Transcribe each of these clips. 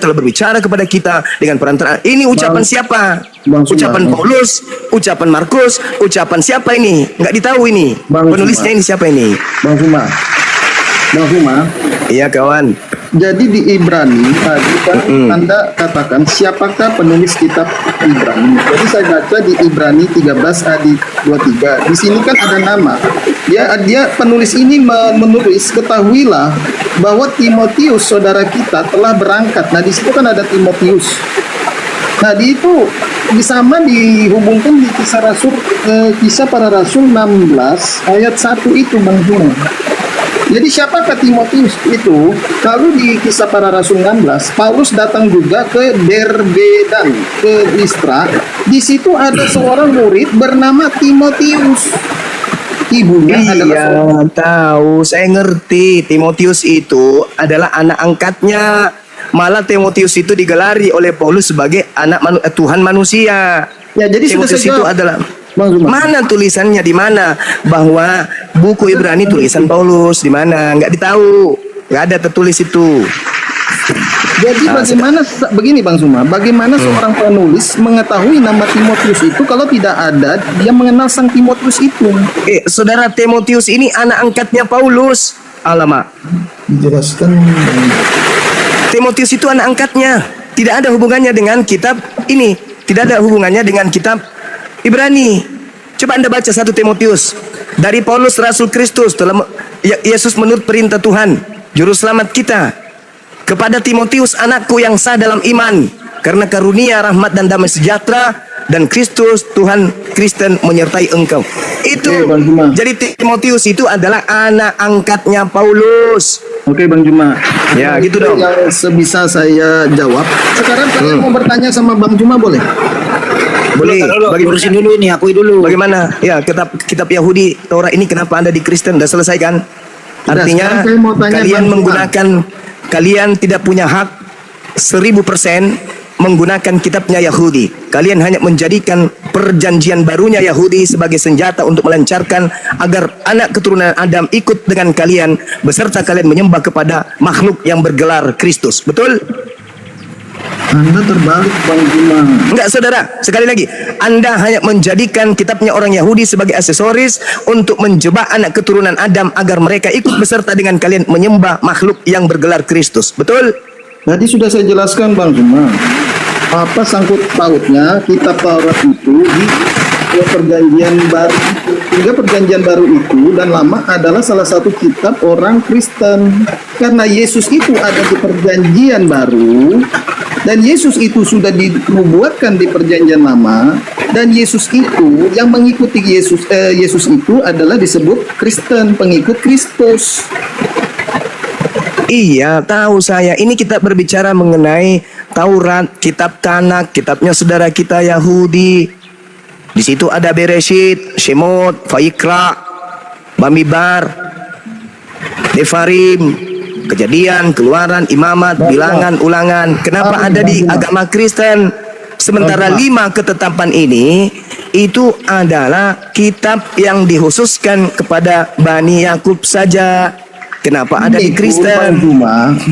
telah berbicara kepada kita dengan perantaraan. Ini ucapan siapa? Ucapan Paulus, ucapan Markus, ucapan siapa ini? Nggak ditahu ini. Penulisnya ini siapa ini? Bang Suma. Iya kawan. Jadi di Ibrani tadi kan Anda katakan siapakah penulis kitab Ibrani. Jadi saya baca di Ibrani 13 ayat 23. Di sini kan ada nama. Dia penulis ini menulis, ketahuilah bahwa Timotius saudara kita telah berangkat. Nah di situ kan ada Timotius. Nah di itu sama dihubungkan di kisah para rasul 16 ayat 1 itu Bang Juma. Jadi siapakah Timotius itu? Kalau di kisah para rasul 16, Paulus datang juga ke Derbe dan ke Listra. Di situ ada seorang murid bernama Timotius. Ibunya adalah tahu, saya ngerti. Timotius itu adalah anak angkatnya. Malah Timotius itu digelari oleh Paulus sebagai anak Tuhan manusia. Ya, jadi Timotius itu adalah mana tulisannya di mana bahwa buku Ibrani tulisan Paulus di mana? Nggak ditahu, nggak ada tertulis itu. Jadi bagaimana begini Bang Suma, bagaimana seorang penulis mengetahui nama Timotius itu kalau tidak ada dia mengenal sang Timotius itu? Saudara, Timotius ini anak angkatnya Paulus. Alamak. Dijelaskan. Timotius itu anak angkatnya. Tidak ada hubungannya dengan kitab ini. Tidak ada hubungannya dengan kitab Ibrani. Coba Anda baca 1 Timotius. Dari Paulus Rasul Kristus telah Yesus menurut perintah Tuhan, juru selamat kita, kepada Timotius anakku yang sah dalam iman, karena karunia rahmat dan damai sejahtera dan Kristus Tuhan Kristen menyertai engkau. Itu. Jadi Timotius itu adalah anak angkatnya Paulus. Oke Bang Juma. Ya gitu dong. Yang sebisa saya jawab. Sekarang saya mau bertanya sama Bang Juma boleh? Boleh. Bagi urusin dulu ini, akui dulu. Bagaimana? Ya, kitab Yahudi Taurat ini kenapa Anda di Kristen? Sudah selesai kan? Artinya kalian tidak punya hak 1000% menggunakan kitabnya Yahudi. Kalian hanya menjadikan perjanjian barunya Yahudi sebagai senjata untuk melancarkan agar anak keturunan Adam ikut dengan kalian beserta kalian menyembah kepada makhluk yang bergelar Kristus. Betul? Anda terbalik Bang Juma. Enggak saudara, sekali lagi, Anda hanya menjadikan kitabnya orang Yahudi sebagai aksesoris untuk menjebak anak keturunan Adam agar mereka ikut beserta dengan kalian menyembah makhluk yang bergelar Kristus. Betul? Tadi sudah saya jelaskan Bang Juma. Apa sangkut pautnya kitab Taurat itu di perjanjian baru, hingga perjanjian baru itu dan lama adalah salah satu kitab orang Kristen. Karena Yesus itu ada di perjanjian baru dan Yesus itu sudah dinubuatkan di perjanjian lama, dan Yesus itu yang mengikuti Yesus itu adalah disebut Kristen, pengikut Kristus. Iya, tahu saya. Ini kita berbicara mengenai Taurat, kitab Tanak, kitabnya saudara kita Yahudi. Di situ ada Bereshit, Shemot, Vaikra, Bamidbar, Devarim, Kejadian, Keluaran, Imamat, Bilangan, Ulangan. Kenapa ada di agama Kristen? Sementara 5 ketetapan ini itu adalah kitab yang dikhususkan kepada Bani Yakub saja. Kenapa ada di Kristen?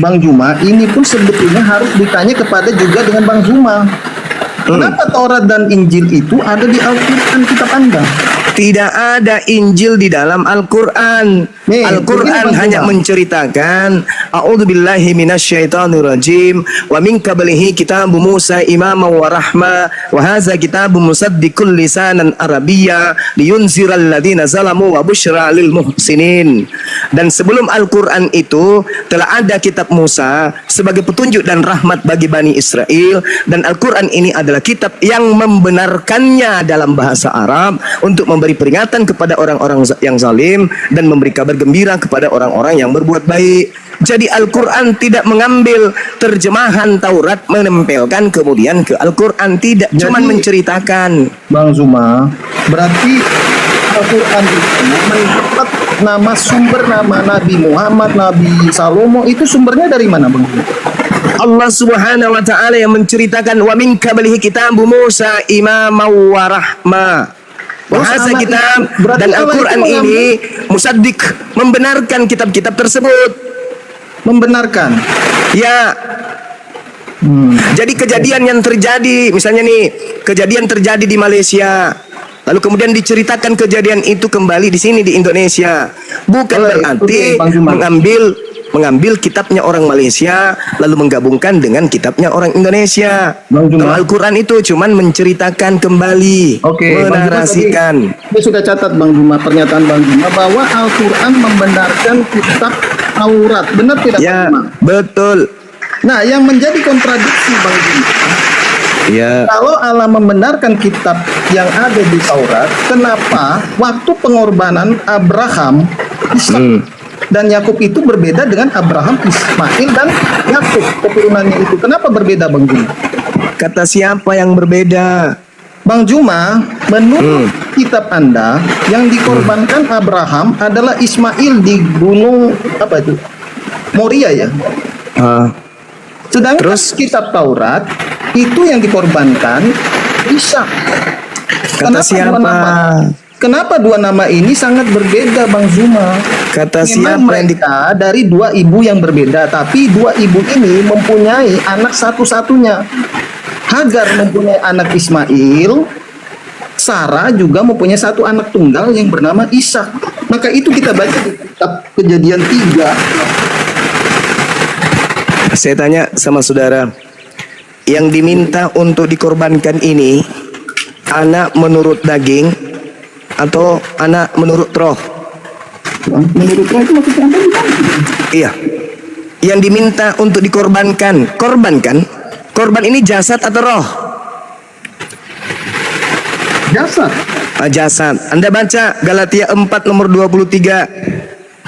Bang Juma, ini pun sebetulnya harus ditanya kepada juga dengan Bang Juma. Kenapa Taurat dan Injil itu ada di Al-Quran kitab Anda? Tidak ada Injil di dalam Al-Quran. Al-Quran hanya menceritakan A'udzubillahi minasyaitonirrajim wa min qablihi kitabu Musa imaman wa rahma wa hadza kitabun musaddiqul lisanan arabiyya liyunziral ladzina zalamu wa busyra lil muhsinin. Dan sebelum Al-Quran itu telah ada kitab Musa sebagai petunjuk dan rahmat bagi Bani Israel, dan Al-Quran ini adalah kitab yang membenarkannya dalam bahasa Arab untuk memberi peringatan kepada orang-orang yang zalim dan memberi kabar gembira kepada orang-orang yang berbuat baik. Jadi Al-Quran tidak mengambil terjemahan Taurat menempelkan kemudian ke Al-Quran, tidak, cuma menceritakan. Bang Zuma, berarti Al-Quran itu mendapat nama sumber nama Nabi Muhammad, Nabi Salomo, itu sumbernya dari mana Bang? Allah Subhanahu wa taala yang menceritakan wa min qablihi kitabu Musa imaman wa rahma. Bahasa kitab dan Al-Quran ini musaddiq, membenarkan kitab-kitab tersebut. Membenarkan. Ya. Jadi kejadian yang terjadi, misalnya nih, kejadian terjadi di Malaysia, lalu kemudian diceritakan kejadian itu kembali di sini di Indonesia, bukan berarti Bang Juma. mengambil kitabnya orang Malaysia lalu menggabungkan dengan kitabnya orang Indonesia. Bang Juma. Kalau Al-Quran itu cuman menceritakan kembali, Oke, Bang Juma menarasikan. tadi, saya sudah catat Bang Juma, pernyataan Bang Juma bahwa Al-Quran membenarkan kitab Taurat. Benar tidak Ya, Bang Juma? betul. Nah, yang menjadi kontradiksi Bang Juma, Ya, kalau Allah membenarkan kitab yang ada di Taurat, kenapa waktu pengorbanan Abraham, Ishak, dan Yakub itu berbeda dengan Abraham, Ismail, dan Yakub keturunannya itu? Kenapa berbeda Bang Juma? kata siapa yang berbeda? Bang Juma, menurut kitab Anda, yang dikorbankan Abraham adalah Ismail di gunung apa itu? Moria ya. Ah, Sedangkan Terus? kitab Taurat itu yang dikorbankan Ishak. kata siapa? Kenapa dua nama ini sangat berbeda Bang Zuma? Kata Memang siapa yang di mereka dari dua ibu yang berbeda, tapi dua ibu ini mempunyai anak satu-satunya. Hagar mempunyai anak Ismail, Sarah juga mempunyai satu anak tunggal yang bernama Ishak. Maka itu kita baca di kitab Kejadian 3. Saya tanya sama saudara, yang diminta untuk dikorbankan ini anak menurut daging atau anak menurut roh? Menurut saya itu maksudnya apa? Iya. Yang diminta untuk dikorbankan, korban kan? Korban ini jasad atau roh? Jasad. Jasad. Anda baca Galatia 4 nomor 23.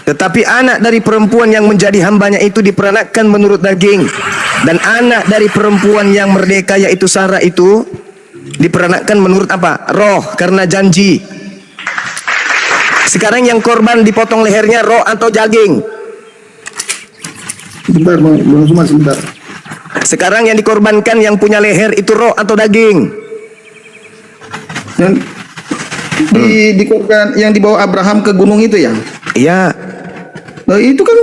Tetapi anak dari perempuan yang menjadi hambanya itu diperanakkan menurut daging, dan anak dari perempuan yang merdeka yaitu Sarah itu diperanakkan menurut apa? Roh, karena janji. Sekarang yang korban dipotong lehernya roh atau daging? Sebentar, Bang Zuma, sebentar. Sekarang yang dikorbankan yang punya leher itu roh atau daging? Yang dikorban yang dibawa Abraham ke gunung itu ya? Iya. Nah, itu kan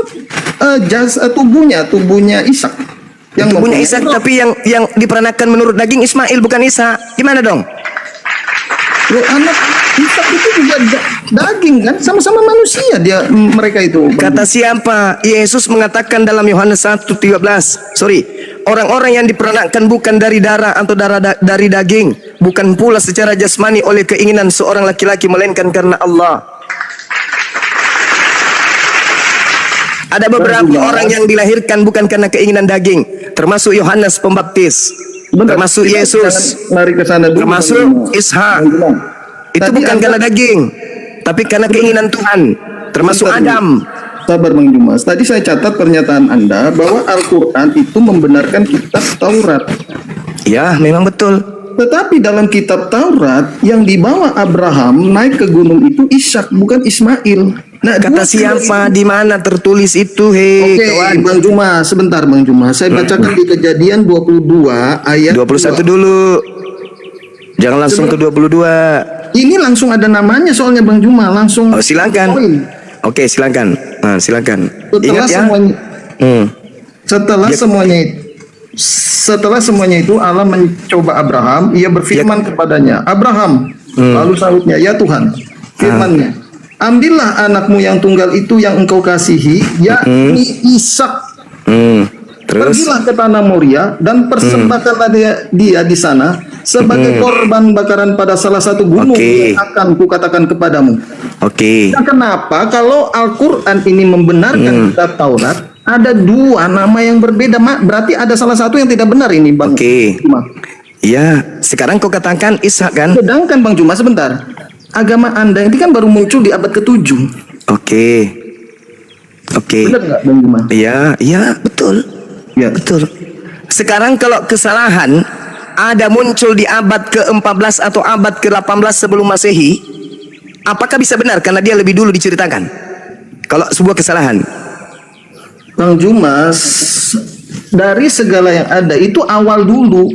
tubuhnya Ishak. Yang Punya mempunyai Ishak, roh. tapi yang diperanakkan menurut daging Ismail bukan Ishak. Gimana dong? Loh, anak Ishak itu juga daging kan, sama-sama manusia mereka itu. Kata siapa? Yesus mengatakan dalam Yohanes 1:13. Orang-orang yang diperanakkan bukan dari darah atau dari daging, bukan pula secara jasmani oleh keinginan seorang laki-laki, melainkan karena Allah. Ada beberapa orang yang dilahirkan bukan karena keinginan daging, termasuk Yohanes Pembaptis, Bentar, termasuk kita Yesus, jangan lari ke sana dulu, termasuk Bang Juma. Ishak. Bang Juma. Itu Tadi bukan Anda- karena daging, tapi karena keinginan Tuhan, termasuk Bentar, Adam. Sabar Bang Juma. Tadi saya catat pernyataan Anda bahwa Al-Quran itu membenarkan kitab Taurat. Ya, memang betul. Tetapi dalam kitab Taurat yang dibawa Abraham naik ke gunung itu Ishak, bukan Ismail. Nah, Kata dua siapa? Di mana tertulis itu, hei Oke, kawan? Bang Juma, sebentar Bang Juma. Saya bacakan di Kejadian 22 ayat 21 2. dulu. Jangan langsung ke 22. Ini langsung ada namanya soalnya Bang Juma, langsung Oh, silakan. poin. Oke, silakan. Nah, silakan. Setelah Ingat ya. semuanya Hmm. setelah Ya. semuanya itu Allah mencoba Abraham, ia berfirman kepadanya, "Abraham." Lalu sahutnya, "Ya Tuhan." Firman-Nya, "Ambillah anakmu yang tunggal itu yang engkau kasihi, yakni Ishak. Terus Pergilah ke tanah Moria dan persembahkanlah dia di sana sebagai korban bakaran pada salah satu gunung Oke. yang akan kukatakan kepadamu." oke. Nah, kenapa kalau Al-Quran ini membenarkan kitab Taurat, ada dua nama yang berbeda, Mak? Berarti ada salah satu yang tidak benar ini, Bang. Oke. Juma. Ya, sekarang kau katakan Ishak kan? Sedangkan Bang Juma, sebentar. Agama Anda ini kan baru muncul di abad ke-7. Oke. Oke. Benar nggak, Bang Juma? Iya, iya, betul. Ya. Betul. Sekarang kalau kesalahan ada muncul di abad ke-14 atau abad ke-18 sebelum Masehi, apakah bisa benar karena dia lebih dulu diceritakan? Kalau sebuah kesalahan. Bang Juma, dari segala yang ada itu awal dulu.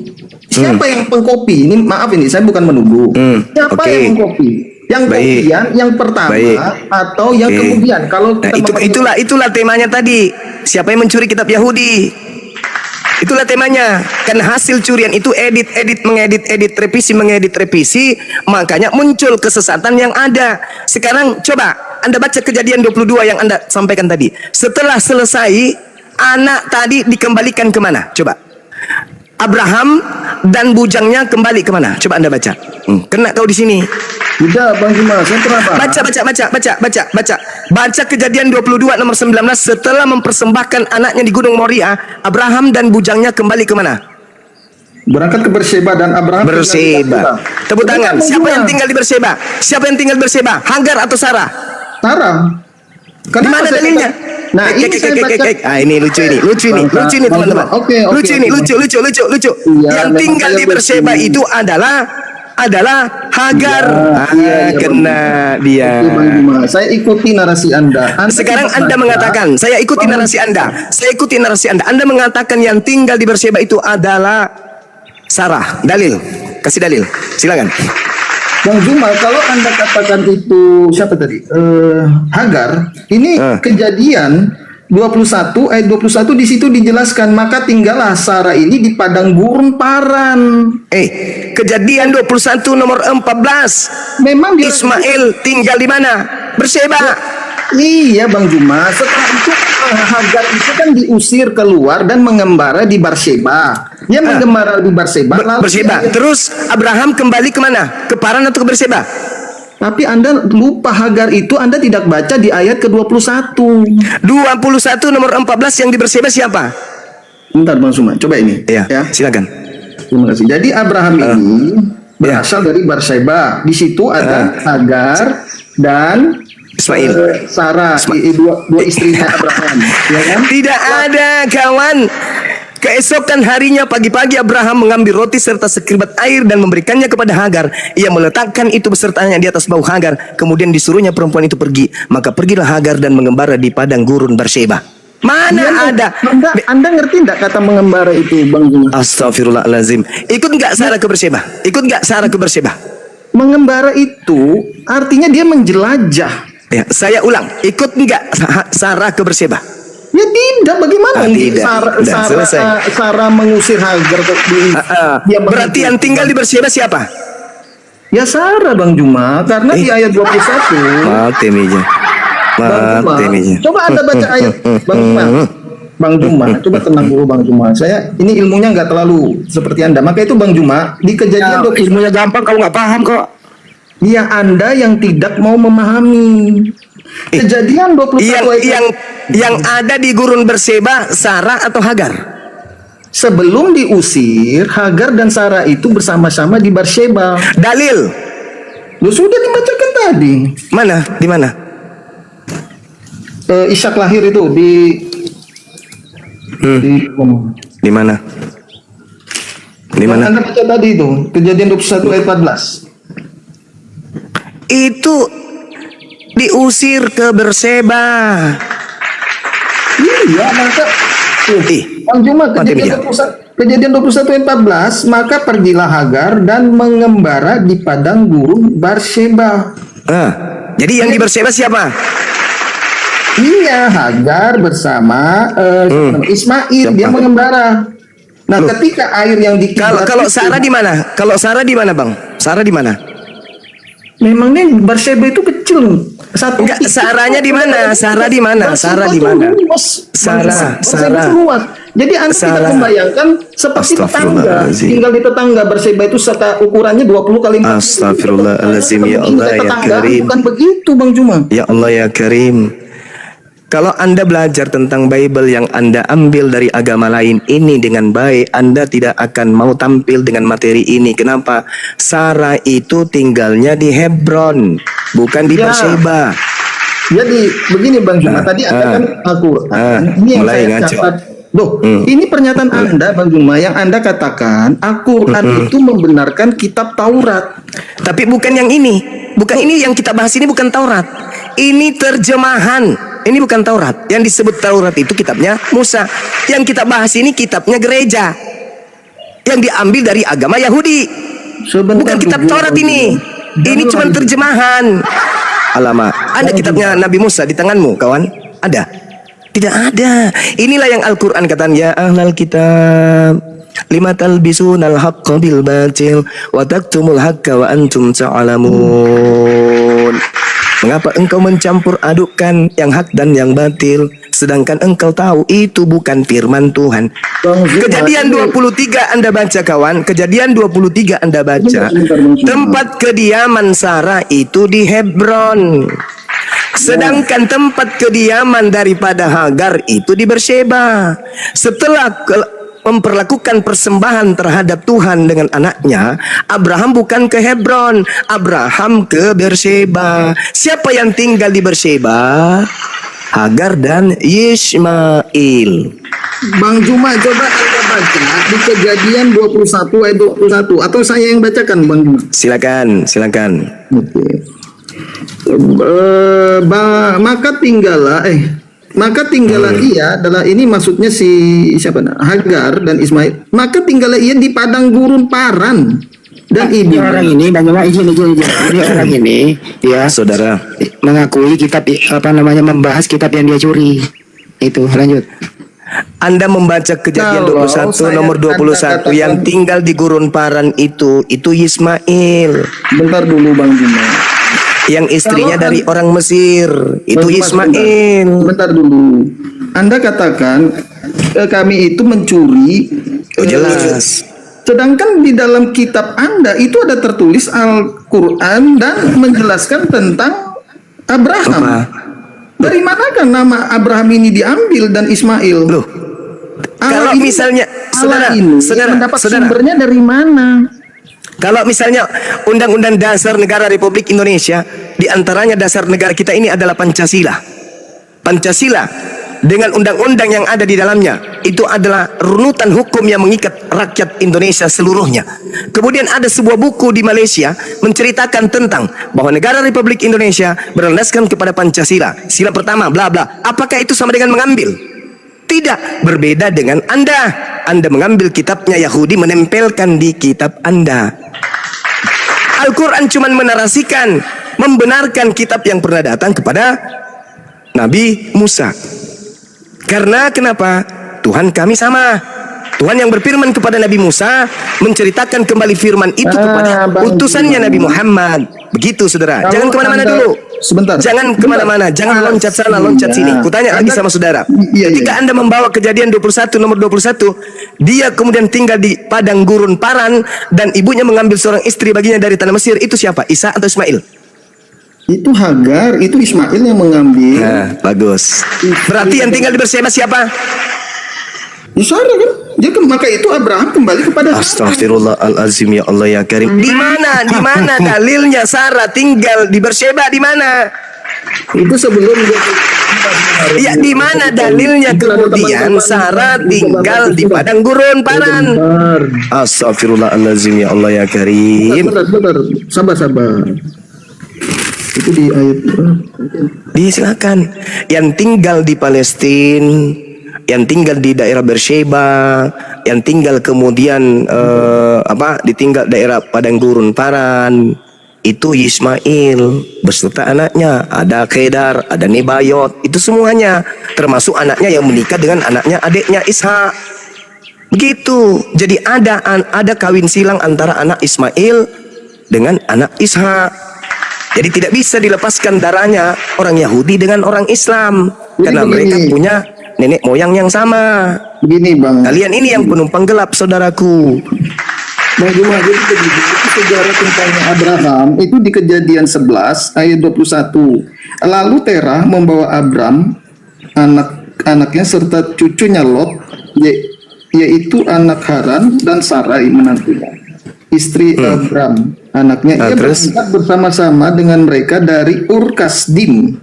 Siapa yang pengkopi? Ini maaf ini, saya bukan menuduh. Siapa Oke. yang mengkopi? Yang Baik. kemudian, yang pertama, Baik. atau yang Oke. kemudian? Kalau Nah, kita itulah temanya tadi. Siapa yang mencuri kitab Yahudi? Itulah temanya. Kan hasil curian itu edit, mengedit, revisi, makanya muncul kesesatan yang ada. Sekarang coba Anda baca Kejadian 22 yang Anda sampaikan tadi. Setelah selesai, anak tadi dikembalikan kemana? Coba. Abraham dan bujangnya kembali kemana? Coba Anda baca. Kena kau di sini. Tidak Bang Juma, saya pernah bahas. Baca Kejadian 22 nomor 19. Setelah mempersembahkan anaknya di Gunung Moria, Abraham dan bujangnya kembali kemana? Berangkat ke Berseba dan Abraham Berseba. Tepuk tangan. Siapa yang tinggal di Berseba? Siapa yang tinggal di Berseba? Hagar atau Sarah? Sarah. Di mana dalilnya? Nah, ini saya baca. Ini lucu ini teman-teman. Lucu. Iya, Yang tinggal di Berseba itu adalah Hagar. Kena dia. Oke, Bang Juma. Saya ikuti narasi Anda. Sekarang Anda mengatakan, saya ikuti narasi Anda. Anda mengatakan yang tinggal di Berseba itu adalah Sarah. Dalil. Kasih dalil. Silakan. Bang Juma, kalau Anda katakan itu siapa tadi? Hagar. Ini Kejadian 21 ayat 21 di situ dijelaskan, maka tinggallah Sarah ini di padang gurun paran. Kejadian 21 nomor 14. Memang dia Ismail tinggal di mana? Berseba. Iya Bang Juma, setelah itu Hagar itu kan diusir keluar dan mengembara di Berseba. Dia mengembara di Berseba. Berseba. Terus Abraham kembali kemana? Ke Paran atau ke Berseba? Tapi Anda lupa Hagar itu Anda tidak baca di ayat ke-21. 21 nomor 14 yang di Berseba siapa? Bentar Bang Juma, coba ini. Ya. Silakan. Terima kasih. Jadi Abraham ini berasal dari Berseba. Di situ ada Hagar dan Ismail. Sarah, dua istrinya Abraham. Ya kan? Tidak ada kawan. Keesokan harinya pagi-pagi Abraham mengambil roti serta sekirbat air dan memberikannya kepada Hagar. Ia meletakkan itu besertanya di atas bahu Hagar. Kemudian disuruhnya perempuan itu pergi. Maka pergilah Hagar dan mengembara di padang gurun Berseba. Mana ada? Anda ngerti enggak kata mengembara itu Bang Juma? Astagfirullahalazim. Ikut enggak Sarah ke Berseba? Mengembara itu artinya dia menjelajah. Ya, saya ulang. Ikut enggak Sarah ke Berseba? Ya tidak, bagaimana Tidak. Sarah mengusir Hagar dia berarti yang tinggal di Berseba siapa? Ya Sarah Bang Juma, karena di ayat 21. Mati meja. Coba Anda baca ayat Bang Juma, coba tenang dulu Bang Juma. Saya ini ilmunya nggak terlalu seperti Anda. Maka itu Bang Juma di Kejadian ilmunya gampang, kalau nggak paham kok. Ya Anda yang tidak mau memahami. Kejadian 21 yang ada di gurun Berseba Sarah atau Hagar? Sebelum diusir, Hagar dan Sarah itu bersama-sama di Berseba. Dalil. Lu sudah dibacakan tadi. Mana? Di mana? Ishak lahir itu di Di mana? Di mana? Anda baca tadi itu, Kejadian 21 ayat 14. Itu diusir ke Berseba. Iya, maka Bang Juma, Kejadian 21 ayat 14, maka pergilah Hagar dan mengembara di padang gurun Berseba. Jadi yang di Berseba siapa? Iya, Hagar bersama Ismail, dia mengembara. Nah, ketika air yang kalau Sarah di mana? Kalau Sarah di mana, Bang? Sarah di mana? Memangnya Berseba itu kecil. Enggak, Sarahnya di mana? Sarah di mana? Sarah di mana? Sarah. Jadi Anda tidak membayangkan seperti tetangga, tinggal di tetangga. Berseba itu ukurannya 20 kali 40. Astagfirullahaladzim, ya Allah ya Karim. Bukan begitu Bang Juma. Ya Allah ya Karim. Kalau Anda belajar tentang Bible yang Anda ambil dari agama lain ini dengan baik, Anda tidak akan mau tampil dengan materi ini. Kenapa? Sarah itu tinggalnya di Hebron, bukan di Berseba. Jadi begini Bang Juma, tadi Anda kan Al-Quran. Ini yang saya catat. Ini pernyataan Anda Bang Juma yang Anda katakan Al-Quran itu membenarkan kitab Taurat. Tapi bukan yang ini. Bukan ini yang kita bahas, ini bukan Taurat. Ini terjemahan. Ini bukan Taurat. Yang disebut Taurat itu kitabnya Musa. Yang kita bahas ini kitabnya gereja, yang diambil dari agama Yahudi. Bukan kitab Taurat ini. Ini cuma terjemahan. Alamak, ada kitabnya Nabi Musa di tanganmu, kawan? Ada? Tidak ada. Inilah yang Al-Quran katanya, ya ahlal kitab lima talbisunal haqqa bil batil wa taktumul haqqa wa antum ta'lamun. Mengapa engkau mencampur adukkan yang hak dan yang batil, sedangkan engkau tahu itu bukan firman Tuhan. Kejadian 23 Anda baca kawan, Kejadian 23 Anda baca. Tempat kediaman Sarah itu di Hebron. Sedangkan tempat kediaman daripada Hagar itu di Berseba. Setelah memperlakukan persembahan terhadap Tuhan dengan anaknya, Abraham bukan ke Hebron, Abraham ke Berseba. Siapa yang tinggal di Berseba? Hagar dan Ismail. Bang Juma, coba Anda baca di Kejadian 21 ayat 21, atau saya yang bacakan Bang Juma? Silakan. Oke. Maka tinggallah ia, adalah ini maksudnya si siapa nak? Hagar dan Ismail. Maka tinggallah ia di padang gurun Paran dan ibu. Orang ini bagaimana izin. Ini orang ini ya Saudara, mengakui kitab membahas kitab yang dia curi. Itu lanjut. Anda membaca Kejadian Kalau 21 saya nomor 21 yang katakan- tinggal di gurun Paran itu Ismail. Bentar dulu Bang Juma. Yang istrinya Kalau dari orang Mesir itu Bang Juma, Ismail. Bentar dulu. Anda katakan kami itu mencuri. Oh, jelas. Sedangkan di dalam kitab Anda itu ada tertulis Al-Quran dan menjelaskan tentang Abraham. Apa? Dari manakah nama Abraham ini diambil dan Ismail? Loh, kalau ini- misalnya Allah ini mendapat sumbernya dari mana? Kalau misalnya Undang-Undang Dasar Negara Republik Indonesia, di antaranya dasar negara kita ini adalah Pancasila. Pancasila dengan undang-undang yang ada di dalamnya itu adalah runutan hukum yang mengikat rakyat Indonesia seluruhnya. Kemudian ada sebuah buku di Malaysia menceritakan tentang bahwa negara Republik Indonesia berlandaskan kepada Pancasila. Sila pertama bla bla. Apakah itu sama dengan mengambil? Tidak, berbeda dengan Anda. Anda mengambil kitabnya Yahudi, menempelkan di kitab Anda. Al-Quran cuma menarasikan, membenarkan kitab yang pernah datang kepada Nabi Musa. Karena kenapa? Tuhan kami sama. Tuhan yang berfirman kepada Nabi Musa menceritakan kembali firman itu kepada Bang utusannya Juma. Nabi Muhammad. Begitu saudara. Kalau Jangan kemana-mana Anda- dulu. Sebentar. Jangan kemana-mana. Jangan loncat sana, loncat sini. Kutanya lagi sama saudara. Iya, Ketika iya. Anda membawa Kejadian 21 nomor 21, dia kemudian tinggal di padang gurun Paran dan ibunya mengambil seorang istri baginya dari tanah Mesir. Itu siapa? Isa atau Ismail? Itu Hagar, itu Ismail yang mengambil. Nah, bagus. Berarti yang tinggal di Berseba siapa? Ya, Sarah kan? Maka itu Abraham kembali kepada Sarah. Astagfirullahalazim, ya Allah ya Karim. Di mana dalilnya Sarah tinggal di Berseba? Di mana? Itu sebelum dia Ya, di mana dalilnya kemudian Sarah tinggal di padang gurun Paran? Astagfirullahalazim, ya Allah ya Karim. Bentar. Sabar. Itu di ayat Silakan. Yang tinggal di Palestina, yang tinggal di daerah Berseba, yang tinggal kemudian ditinggal daerah padang gurun Paran, itu Ismail beserta anaknya. Ada Kedar, ada Nebayot, itu semuanya termasuk anaknya yang menikah dengan anaknya adiknya Ishak. Begitu. Jadi ada kawin silang antara anak Ismail dengan anak Ishak. Jadi tidak bisa dilepaskan darahnya orang Yahudi dengan orang Islam, karena begini. mereka punya nenek moyang yang sama. begini Bang. Kalian ini yang penumpang gelap, saudaraku. Bang Juma, jadi begitu. Itu sejarah tentang Abraham itu di Kejadian 11 ayat 21. Lalu Terah membawa Abram, anak-anaknya serta cucunya Lot, yaitu anak Haran dan Sarai menantunya, istri Abram, anaknya. Ia Terus? berangkat bersama-sama dengan mereka dari Ur Kasdim,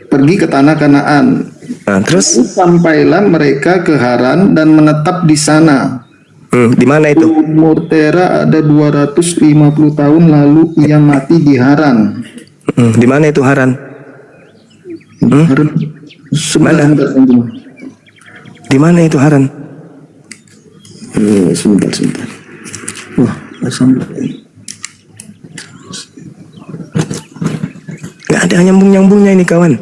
pergi ke tanah Kanaan. Terus Sampailah mereka ke Haran dan menetap di sana. di mana itu? Umur Terah ada 250 tahun, lalu ia mati di Haran. Di mana itu Haran? Haran. Sebentar. Di mana itu Haran? Sebentar. Wah, sampai. Nggak ada nyambung-nyambungnya ini kawan.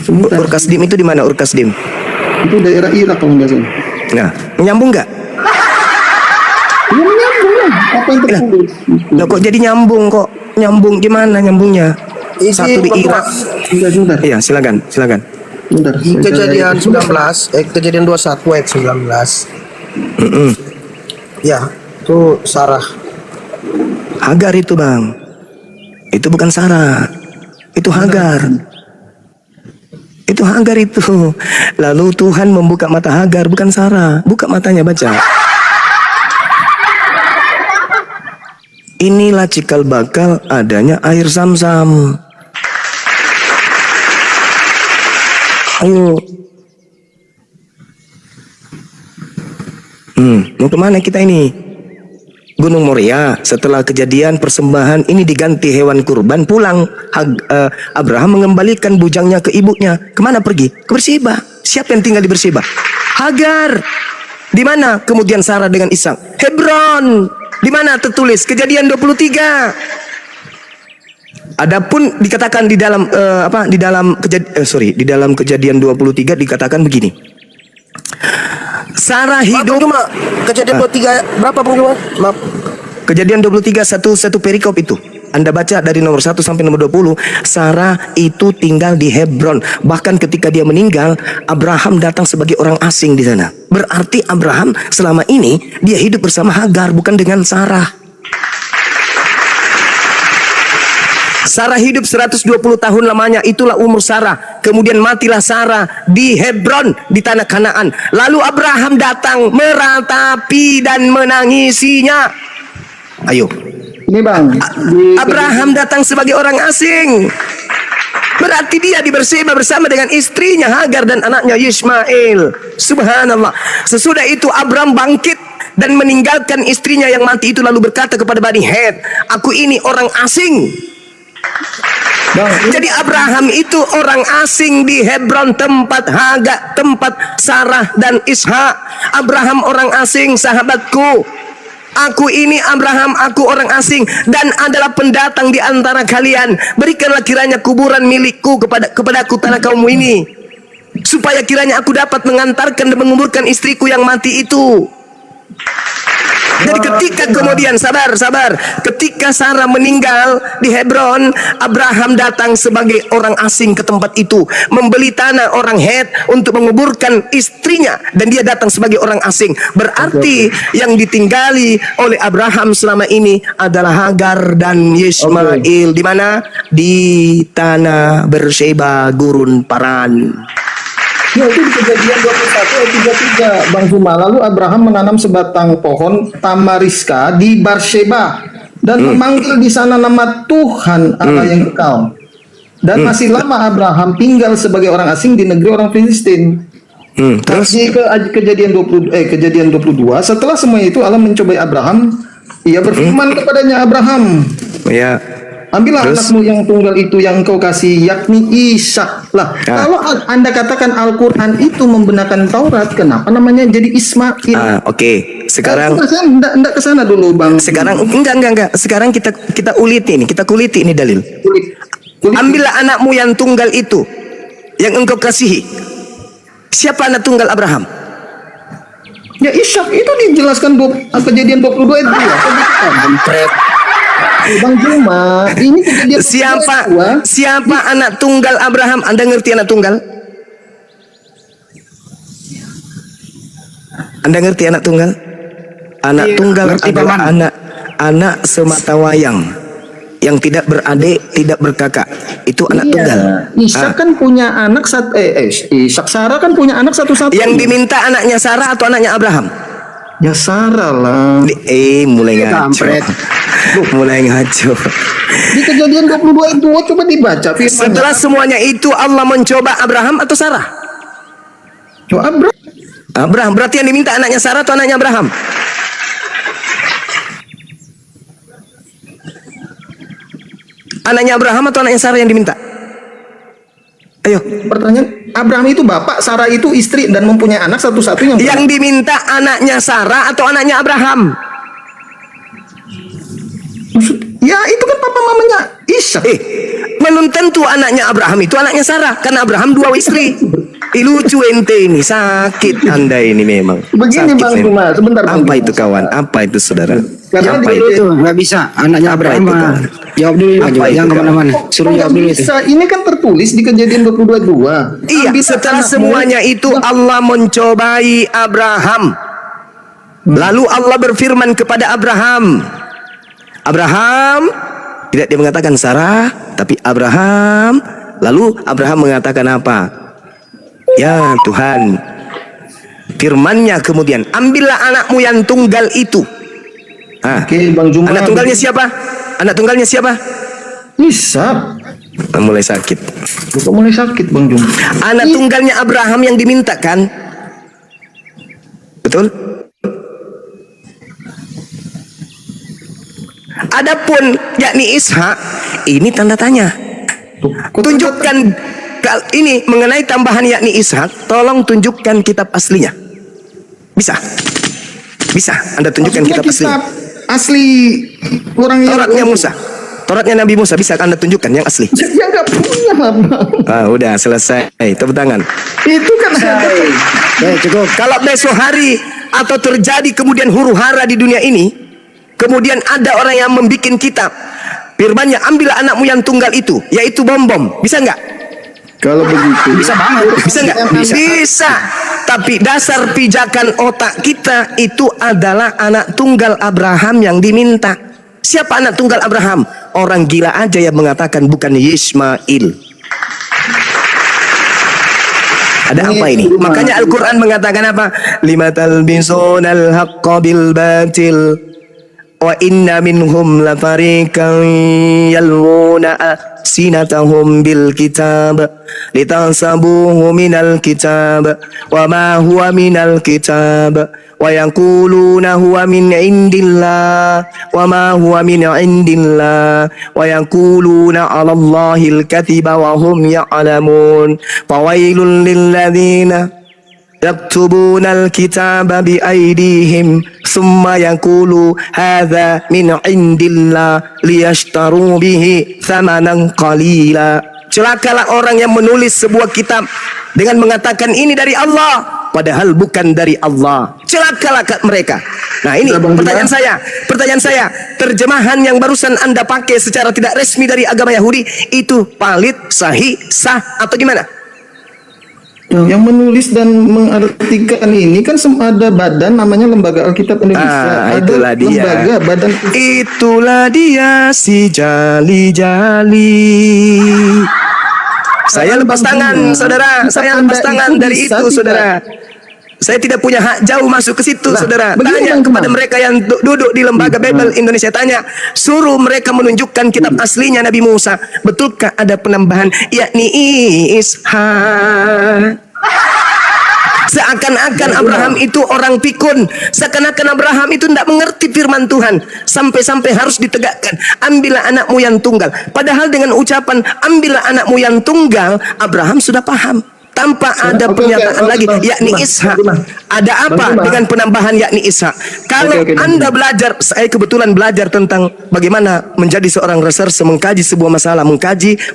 Sebentar. Urkasdim itu di mana Urkasdim? Itu daerah Irak kalau nggak salah. Nah, menyambung nggak? Ya menyambung lah. Apa yang terputus? Lah kok jadi nyambung kok? Nyambung gimana nyambungnya? Satu di Irak. Sebentar. Iya, silakan. Sebentar. Di kejadian 19, kejadian 21 ayat 19. Ya, itu Sarah. Hagar itu, Bang. Itu bukan Sarah. Itu Hagar. Itu Hagar itu. Lalu Tuhan membuka mata Hagar, bukan Sarah. Buka matanya, baca. Inilah cikal bakal adanya air Zam-Zam. Ayo. Mau kemana kita ini? Gunung Moria. Setelah kejadian persembahan ini diganti hewan kurban, pulang Abraham mengembalikan bujangnya ke ibunya. Kemana pergi? Ke Berseba. Siapa yang tinggal di Berseba? Hagar. Di mana kemudian Sarah dengan Ishak? Hebron. Di mana tertulis? Kejadian 23. Adapun dikatakan di dalam di dalam kejadian 23 dikatakan begini. Sarah hidup. Cuma kejadian 23 berapa Bung Juman? Maaf. Kejadian 23 satu perikop itu. Anda baca dari nomor 1 sampai nomor 20. Sarah itu tinggal di Hebron. Bahkan ketika dia meninggal, Abraham datang sebagai orang asing di sana. Berarti Abraham selama ini dia hidup bersama Hagar, bukan dengan Sarah. Sarah hidup 120 tahun lamanya, itulah umur Sarah. Kemudian matilah Sarah di Hebron, di tanah Kanaan. Lalu Abraham datang meratapi dan menangisinya. Ayo. Ini Bang, Abraham datang sebagai orang asing. Berarti dia di Berseba bersama dengan istrinya Hagar dan anaknya Ismail. Subhanallah. Sesudah itu Abraham bangkit dan meninggalkan istrinya yang mati itu, lalu berkata kepada Bani Het, aku ini orang asing. Jadi Abraham itu orang asing di Hebron, tempat Hagar, tempat Sarah dan Ishak. Abraham orang asing, sahabatku. Aku ini Abraham, aku orang asing dan adalah pendatang di antara kalian. Berikanlah kiranya kuburan milikku kepadaku tanah kaummu ini, supaya kiranya aku dapat mengantarkan dan menguburkan istriku yang mati itu. Jadi ketika kemudian sabar, ketika Sarah meninggal di Hebron, Abraham datang sebagai orang asing ke tempat itu, membeli tanah orang Het untuk menguburkan istrinya, dan dia datang sebagai orang asing. Berarti yang ditinggali oleh Abraham selama ini adalah Hagar dan Ismail. Di mana? Di tanah Berseba, gurun Paran. Ya, itu di kejadian 21 ayat 33 Bang Zuma. Lalu Abraham menanam sebatang pohon tamariska di Berseba dan memanggil di sana nama Tuhan Allah yang kekal. Dan masih lama Abraham tinggal sebagai orang asing di negeri orang Filistin. Terus Di kejadian 22, setelah semua itu Allah mencobai Abraham. Ia berfirman kepadanya, Abraham, ya. ambillah Terus? anakmu yang tunggal itu yang engkau kasih, yakni Ishak. Lah, kalau Anda katakan Al-Quran itu membenarkan Taurat, kenapa namanya jadi Ismail? Oke. Sekarang Enggak ke sana dulu, Bang. Sekarang enggak. Sekarang kita kuliti ini dalil. Kulit. Ambillah anakmu yang tunggal itu, yang engkau kasihi. Siapa anak tunggal Abraham? Ya, Ishak itu dijelaskan kejadian 22 itu ya. Bang Juma, ini kejadian Siapa anak tunggal Abraham? Anda ngerti anak tunggal? Anda ngerti anak tunggal? Anak tunggal adalah anak semata wayang yang tidak beradik, tidak berkakak. Itu anak tunggal. Ishak kan punya anak Ishak, Sarah kan punya anak satu-satu. Yang diminta anaknya Sarah atau anaknya Abraham? Ya Sarah lah. Mulai ngaco. Mulai ngaco. Di kejadian 22 itu coba dibaca firman. Setelah semuanya itu Allah mencoba Abraham atau Sarah? Abraham. Berarti yang diminta anaknya Sarah atau anaknya Abraham? Anaknya Abraham atau anaknya Sarah yang diminta? Ayo. Pertanyaan, Abraham itu bapak, Sarah itu istri dan mempunyai anak satu-satunya. Yang diminta anaknya Sarah atau anaknya Abraham? Ya itu kan papa mamanya Ishak. Belum tentu anaknya Abraham itu anaknya Sarah, karena Abraham 2 istri. Lucu ente ini, sakit Anda ini memang. Begini Sakit Bang memang. Juma, sebentar Bang Apa Juma. itu kawan? Apa itu saudara? Karena Apa di- itu? Itu nggak bisa. Anaknya Apa Abraham itu, mah. kawan? Jawab dulu Apa Pak. itu, Jangan kawan? kemana-mana. Suruh Kok jawab nggak dulu itu. bisa? Ini kan tertulis di Kejadian 22. Iya, Ambil setelah anakmu. semuanya itu Allah mencobai Abraham. Lalu Allah berfirman kepada Abraham, tidak dia mengatakan Sarah, tapi Abraham. Lalu Abraham mengatakan apa? Ya Tuhan, firman-Nya kemudian, ambillah anakmu yang tunggal itu. Oke, Bang Juma. Anak tunggalnya siapa? Anak tunggalnya siapa? Ishak. Mulai sakit. Kok mulai sakit Bang Juma? Anak tunggalnya Abraham yang dimintakan. Betul? Adapun yakni Ishak, ini tanda tanya. Tunjukkan ini mengenai tambahan yakni Ishak, tolong tunjukkan kitab aslinya. Bisa? Bisa Anda tunjukkan Maksudnya kitab aslinya? asli orang yang Tauratnya Musa. Tauratnya Nabi Musa, bisa Anda tunjukkan yang asli? Ya nggak punya Bang. Udah selesai. Tepuk tangan. Itu kan Cukup. Kalau besok hari atau terjadi kemudian huru hara di dunia ini, kemudian ada orang yang membikin kitab, firman-Nya ambillah anakmu yang tunggal itu, yaitu bom-bom. Bisa nggak? kalau begitu. Bisa banget. Bisa nggak? Bisa. Tapi dasar pijakan otak kita itu adalah anak tunggal Abraham yang diminta. Siapa anak tunggal Abraham? Orang gila aja yang mengatakan bukan Ismail. Ada apa ini? Makanya Al-Quran mengatakan apa? Lima talbisonal haqqa bil batil wa inna minhum lafariqan yalwuna sinatahum bil kitab litansabuhu minal kitab wa ma huwa minal kitab wa yaquluna huwa min indillah wa ma huwa min indillah wa yaquluna 'ala Allahil katsiba wa hum ya'lamun fawailul lil ladzina يكتبون الكتاب بأيديهم ثم يقولوا هذا من عند الله ليشتروا به ثمنا قليلا. Celakalah orang yang menulis sebuah kitab dengan mengatakan ini dari Allah padahal bukan dari Allah. Celakalah mereka. Nah ini pertanyaan saya, terjemahan yang barusan Anda pakai secara tidak resmi dari agama Yahudi itu valid, sahih, sah atau gimana? Yang menulis dan mengartikan ini kan ada badan namanya Lembaga Alkitab Indonesia. Ada Itulah dia. lembaga badan. Itulah dia si jali-jali. Saya lepas tangan, saudara. Saya lepas tangan dari itu, saudara. Saya tidak punya hak jauh masuk ke situ, saudara. Tanya kepada mereka yang duduk di Lembaga Bible Indonesia. Tanya, suruh mereka menunjukkan kitab aslinya Nabi Musa. Betulkah ada penambahan yakni Ishak? Seakan-akan Abraham itu orang pikun. Seakan-akan Abraham itu tidak mengerti firman Tuhan. Sampai-sampai harus ditegakkan, ambillah anakmu yang tunggal. Padahal dengan ucapan ambillah anakmu yang tunggal, Abraham sudah paham. Tanpa ada pernyataan lagi yakni Ishak. Ada apa dengan penambahan yakni Ishak? Kalau Anda belajar, saya kebetulan belajar tentang bagaimana menjadi seorang reserse, mengkaji sebuah masalah,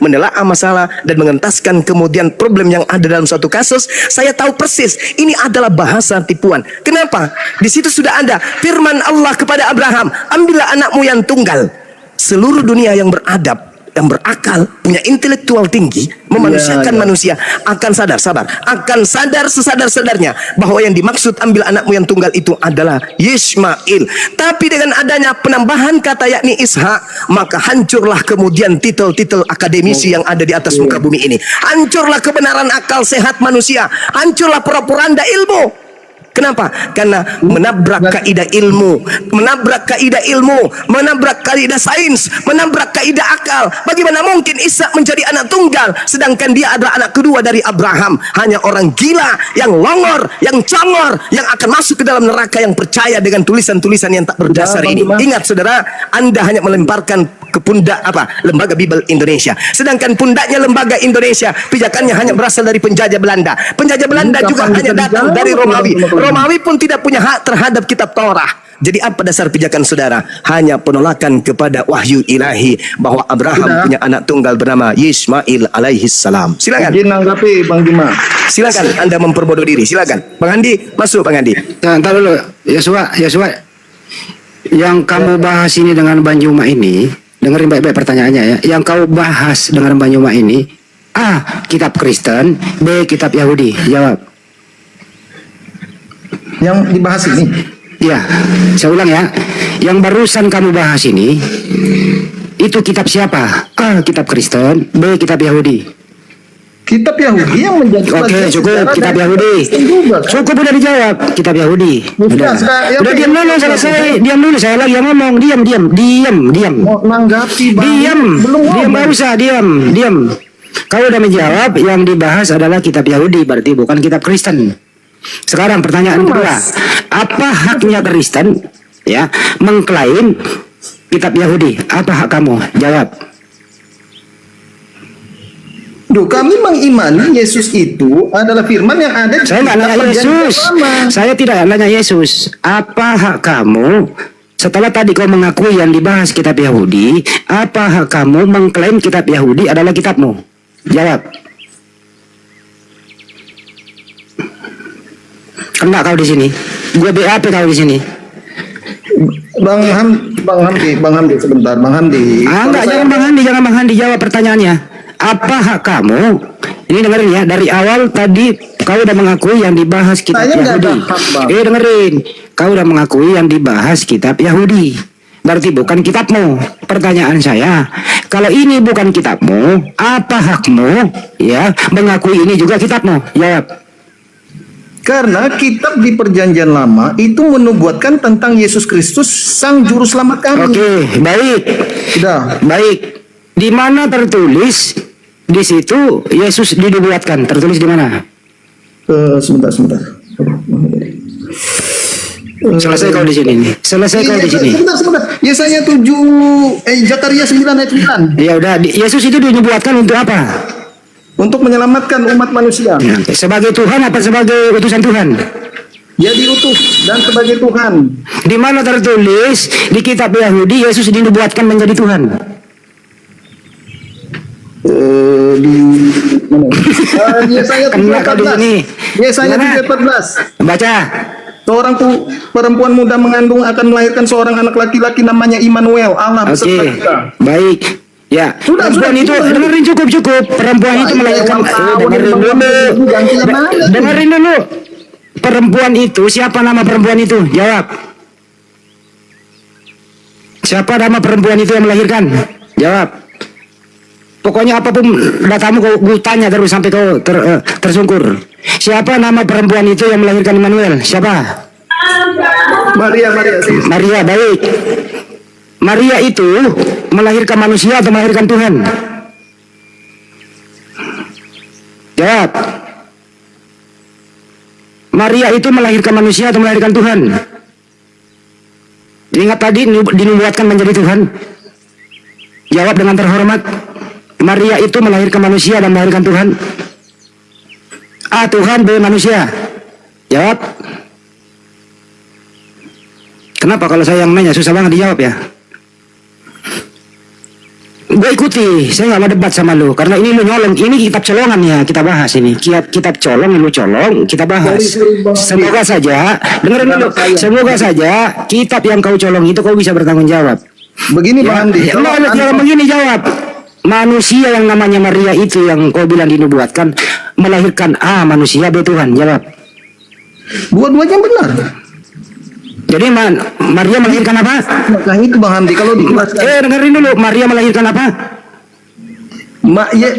menelaah masalah dan mengentaskan kemudian problem yang ada dalam suatu kasus. Saya tahu persis ini adalah bahasa tipuan. Kenapa? Di situ sudah ada firman Allah kepada Abraham, ambillah anakmu yang tunggal. Seluruh dunia yang beradab, yang berakal, punya intelektual tinggi, memanusiakan manusia akan akan sadar sesadar-sadarnya bahwa yang dimaksud ambil anakmu yang tunggal itu adalah Ismail. Tapi dengan adanya penambahan kata yakni Ishak, maka hancurlah kemudian titel-titel akademisi yang ada di atas muka bumi ini. Hancurlah kebenaran akal sehat manusia, hancurlah propaganda ilmu. Kenapa? Karena menabrak kaidah ilmu, menabrak kaidah sains, menabrak kaidah akal. Bagaimana mungkin Ishak menjadi anak tunggal sedangkan dia adalah anak kedua dari Abraham? Hanya orang gila, yang longor, yang congor, yang akan masuk ke dalam neraka yang percaya dengan tulisan-tulisan yang tak berdasar ini. Ingat saudara, Anda hanya melemparkan ke pundak Lembaga Bible Indonesia. Sedangkan pundaknya Lembaga Indonesia, pijakannya hanya berasal dari penjajah Belanda. Penjajah Belanda juga hanya datang dari Romawi. Romawi pun tidak punya hak terhadap kitab Torah. Jadi apa dasar pijakan saudara? Hanya penolakan kepada wahyu ilahi bahwa Abraham Sudah. punya anak tunggal bernama Ismail alaihi salam. Silakan. Izin nanggapi Bang Juma. Silakan Anda memperbodoh diri. Silakan. Bang Andi, masuk Bang Andi. Nah, ntar dulu, Yosua, yang kamu bahas ini dengan Bang Juma ini, dengerin baik-baik pertanyaannya ya. Yang kau bahas dengan Bang Juma ini, A. Kitab Kristen, B. Kitab Yahudi. Jawab. Yang dibahas ini. Ya, saya ulang ya. Yang barusan kamu bahas ini, itu kitab siapa? A. Kitab Kristen, B. Kitab Yahudi. Kitab Yahudi yang menjadi Oke, bagian cukup. sejarah Kitab dari Yahudi. Kristen juga, kan? Cukup udah dijawab. Kitab Yahudi. Sudah, Udah diam dulu, selesai. Diam dulu, saya lagi yang ngomong. Diam. Mau nanggapi Bang. Diam, Belum diam, ngomong. nggak usah, diam. Kau udah menjawab, yang dibahas adalah kitab Yahudi, berarti bukan kitab Kristen. Sekarang pertanyaan kedua, apa haknya Kristen ya mengklaim kitab Yahudi? Apa hak kamu? Jawab. Duh, kami mengimani Yesus itu adalah firman yang ada di Saya nggak nanya kitab Perjanjian Yesus. Lama. Saya tidak nanya Yesus. Apa hak kamu? Setelah tadi kau mengakui yang dibahas kitab Yahudi, apa hak kamu mengklaim kitab Yahudi adalah kitabmu? Jawab. Kena kau di sini. Gue BAP kau di sini. Bang Hamdi sebentar, Bang Hamdi. Enggak, jangan Bang Handi jawab pertanyaannya. Apa hak kamu? Ini dengerin ya, dari awal tadi kau udah mengakui yang dibahas kitab Saya nggak Yahudi. ada hak, Bang. Dengerin. Kau udah mengakui yang dibahas kitab Yahudi. Berarti bukan kitabmu. Pertanyaan saya, kalau ini bukan kitabmu, apa hakmu ya mengakui ini juga kitabmu? Jawab. Karena kitab di Perjanjian Lama itu menubuatkan tentang Yesus Kristus sang juru selamat kami. Oke, baik. Sudah. Baik. Di mana tertulis di situ Yesus dinubuatkan? Tertulis di mana? Sebentar. Selesai kau di sini nih. Selesai kau di sini. Sebentar. Yesaya 7, Zakaria 9 ayat 9. Ya udah, Yesus itu dinubuatkan untuk apa? Untuk menyelamatkan umat manusia. Sebagai Tuhan apa sebagai utusan Tuhan? Dia diutus dan sebagai Tuhan. Di mana tertulis di kitab Yahudi Yesus dinubuatkan menjadi Tuhan? Di mana? Yesaya Kena kau di sini. 7:14. Yesaya Gimana? 7:14. Baca. Seorang perempuan muda mengandung akan melahirkan seorang anak laki-laki namanya Immanuel, Allah beserta Oke. kita. Baik. Ya, perempuan itu dengerin cukup. Perempuan itu melahirkan dengerin dulu. Perempuan itu siapa nama perempuan itu? Jawab. Siapa nama perempuan itu yang melahirkan? Jawab. Pokoknya apapun datamu kau tanya terus sampai kau tersungkur. Siapa nama perempuan itu yang melahirkan Immanuel? Siapa? Maria. Maria, baik. Maria itu melahirkan manusia atau melahirkan Tuhan? Jawab. Maria itu melahirkan manusia atau melahirkan Tuhan? Ingat tadi dinubuatkan menjadi Tuhan. Jawab dengan terhormat. Maria itu melahirkan manusia dan melahirkan Tuhan. A. Tuhan, B. Manusia. Jawab. Kenapa kalau saya yang nanya susah banget dijawab ya? Gue ikuti, saya nggak mau debat sama lu karena ini lu nyolong, ini kitab colongan ya kita bahas ini, kitab colong lu colong kita bahas. Semoga saja, dengerin dulu, semoga saja kitab yang kau colong itu kau bisa bertanggung jawab. Begini Bang Andi, Jangan begini jawab. Manusia yang namanya Maria itu yang kau bilang dinubuatkan melahirkan A manusia B Tuhan, jawab. dua-duanya benar. Jadi Maria melahirkan apa? Nah itu Bang Hamdi kalau dijelaskan. Dengerin dulu, Maria melahirkan apa?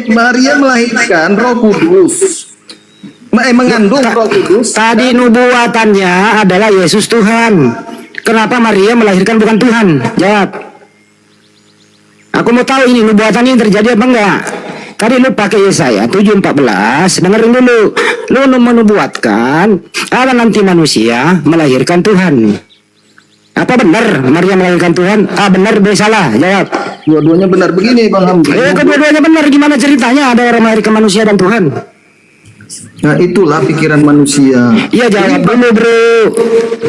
Maria melahirkan Roh Kudus. Mengandung Roh Kudus. Tadi nubuatannya adalah Yesus Tuhan. Kenapa Maria melahirkan bukan Tuhan? Jawab. Aku mau tahu ini nubuatannya yang terjadi apa enggak? Tadi lu pakai Yesaya 7:14. Dengerin dulu. Lu menubuatkan ada nanti manusia melahirkan Tuhan. Apa benar Maria melahirkan Tuhan? A benar, B salah. Jawab. Dua-duanya benar begini Bang Hamdi. Kedua-duanya benar. Gimana ceritanya ada orang melahirkan manusia dan Tuhan? Nah, itulah pikiran manusia. Iya, jawab dulu, Bro.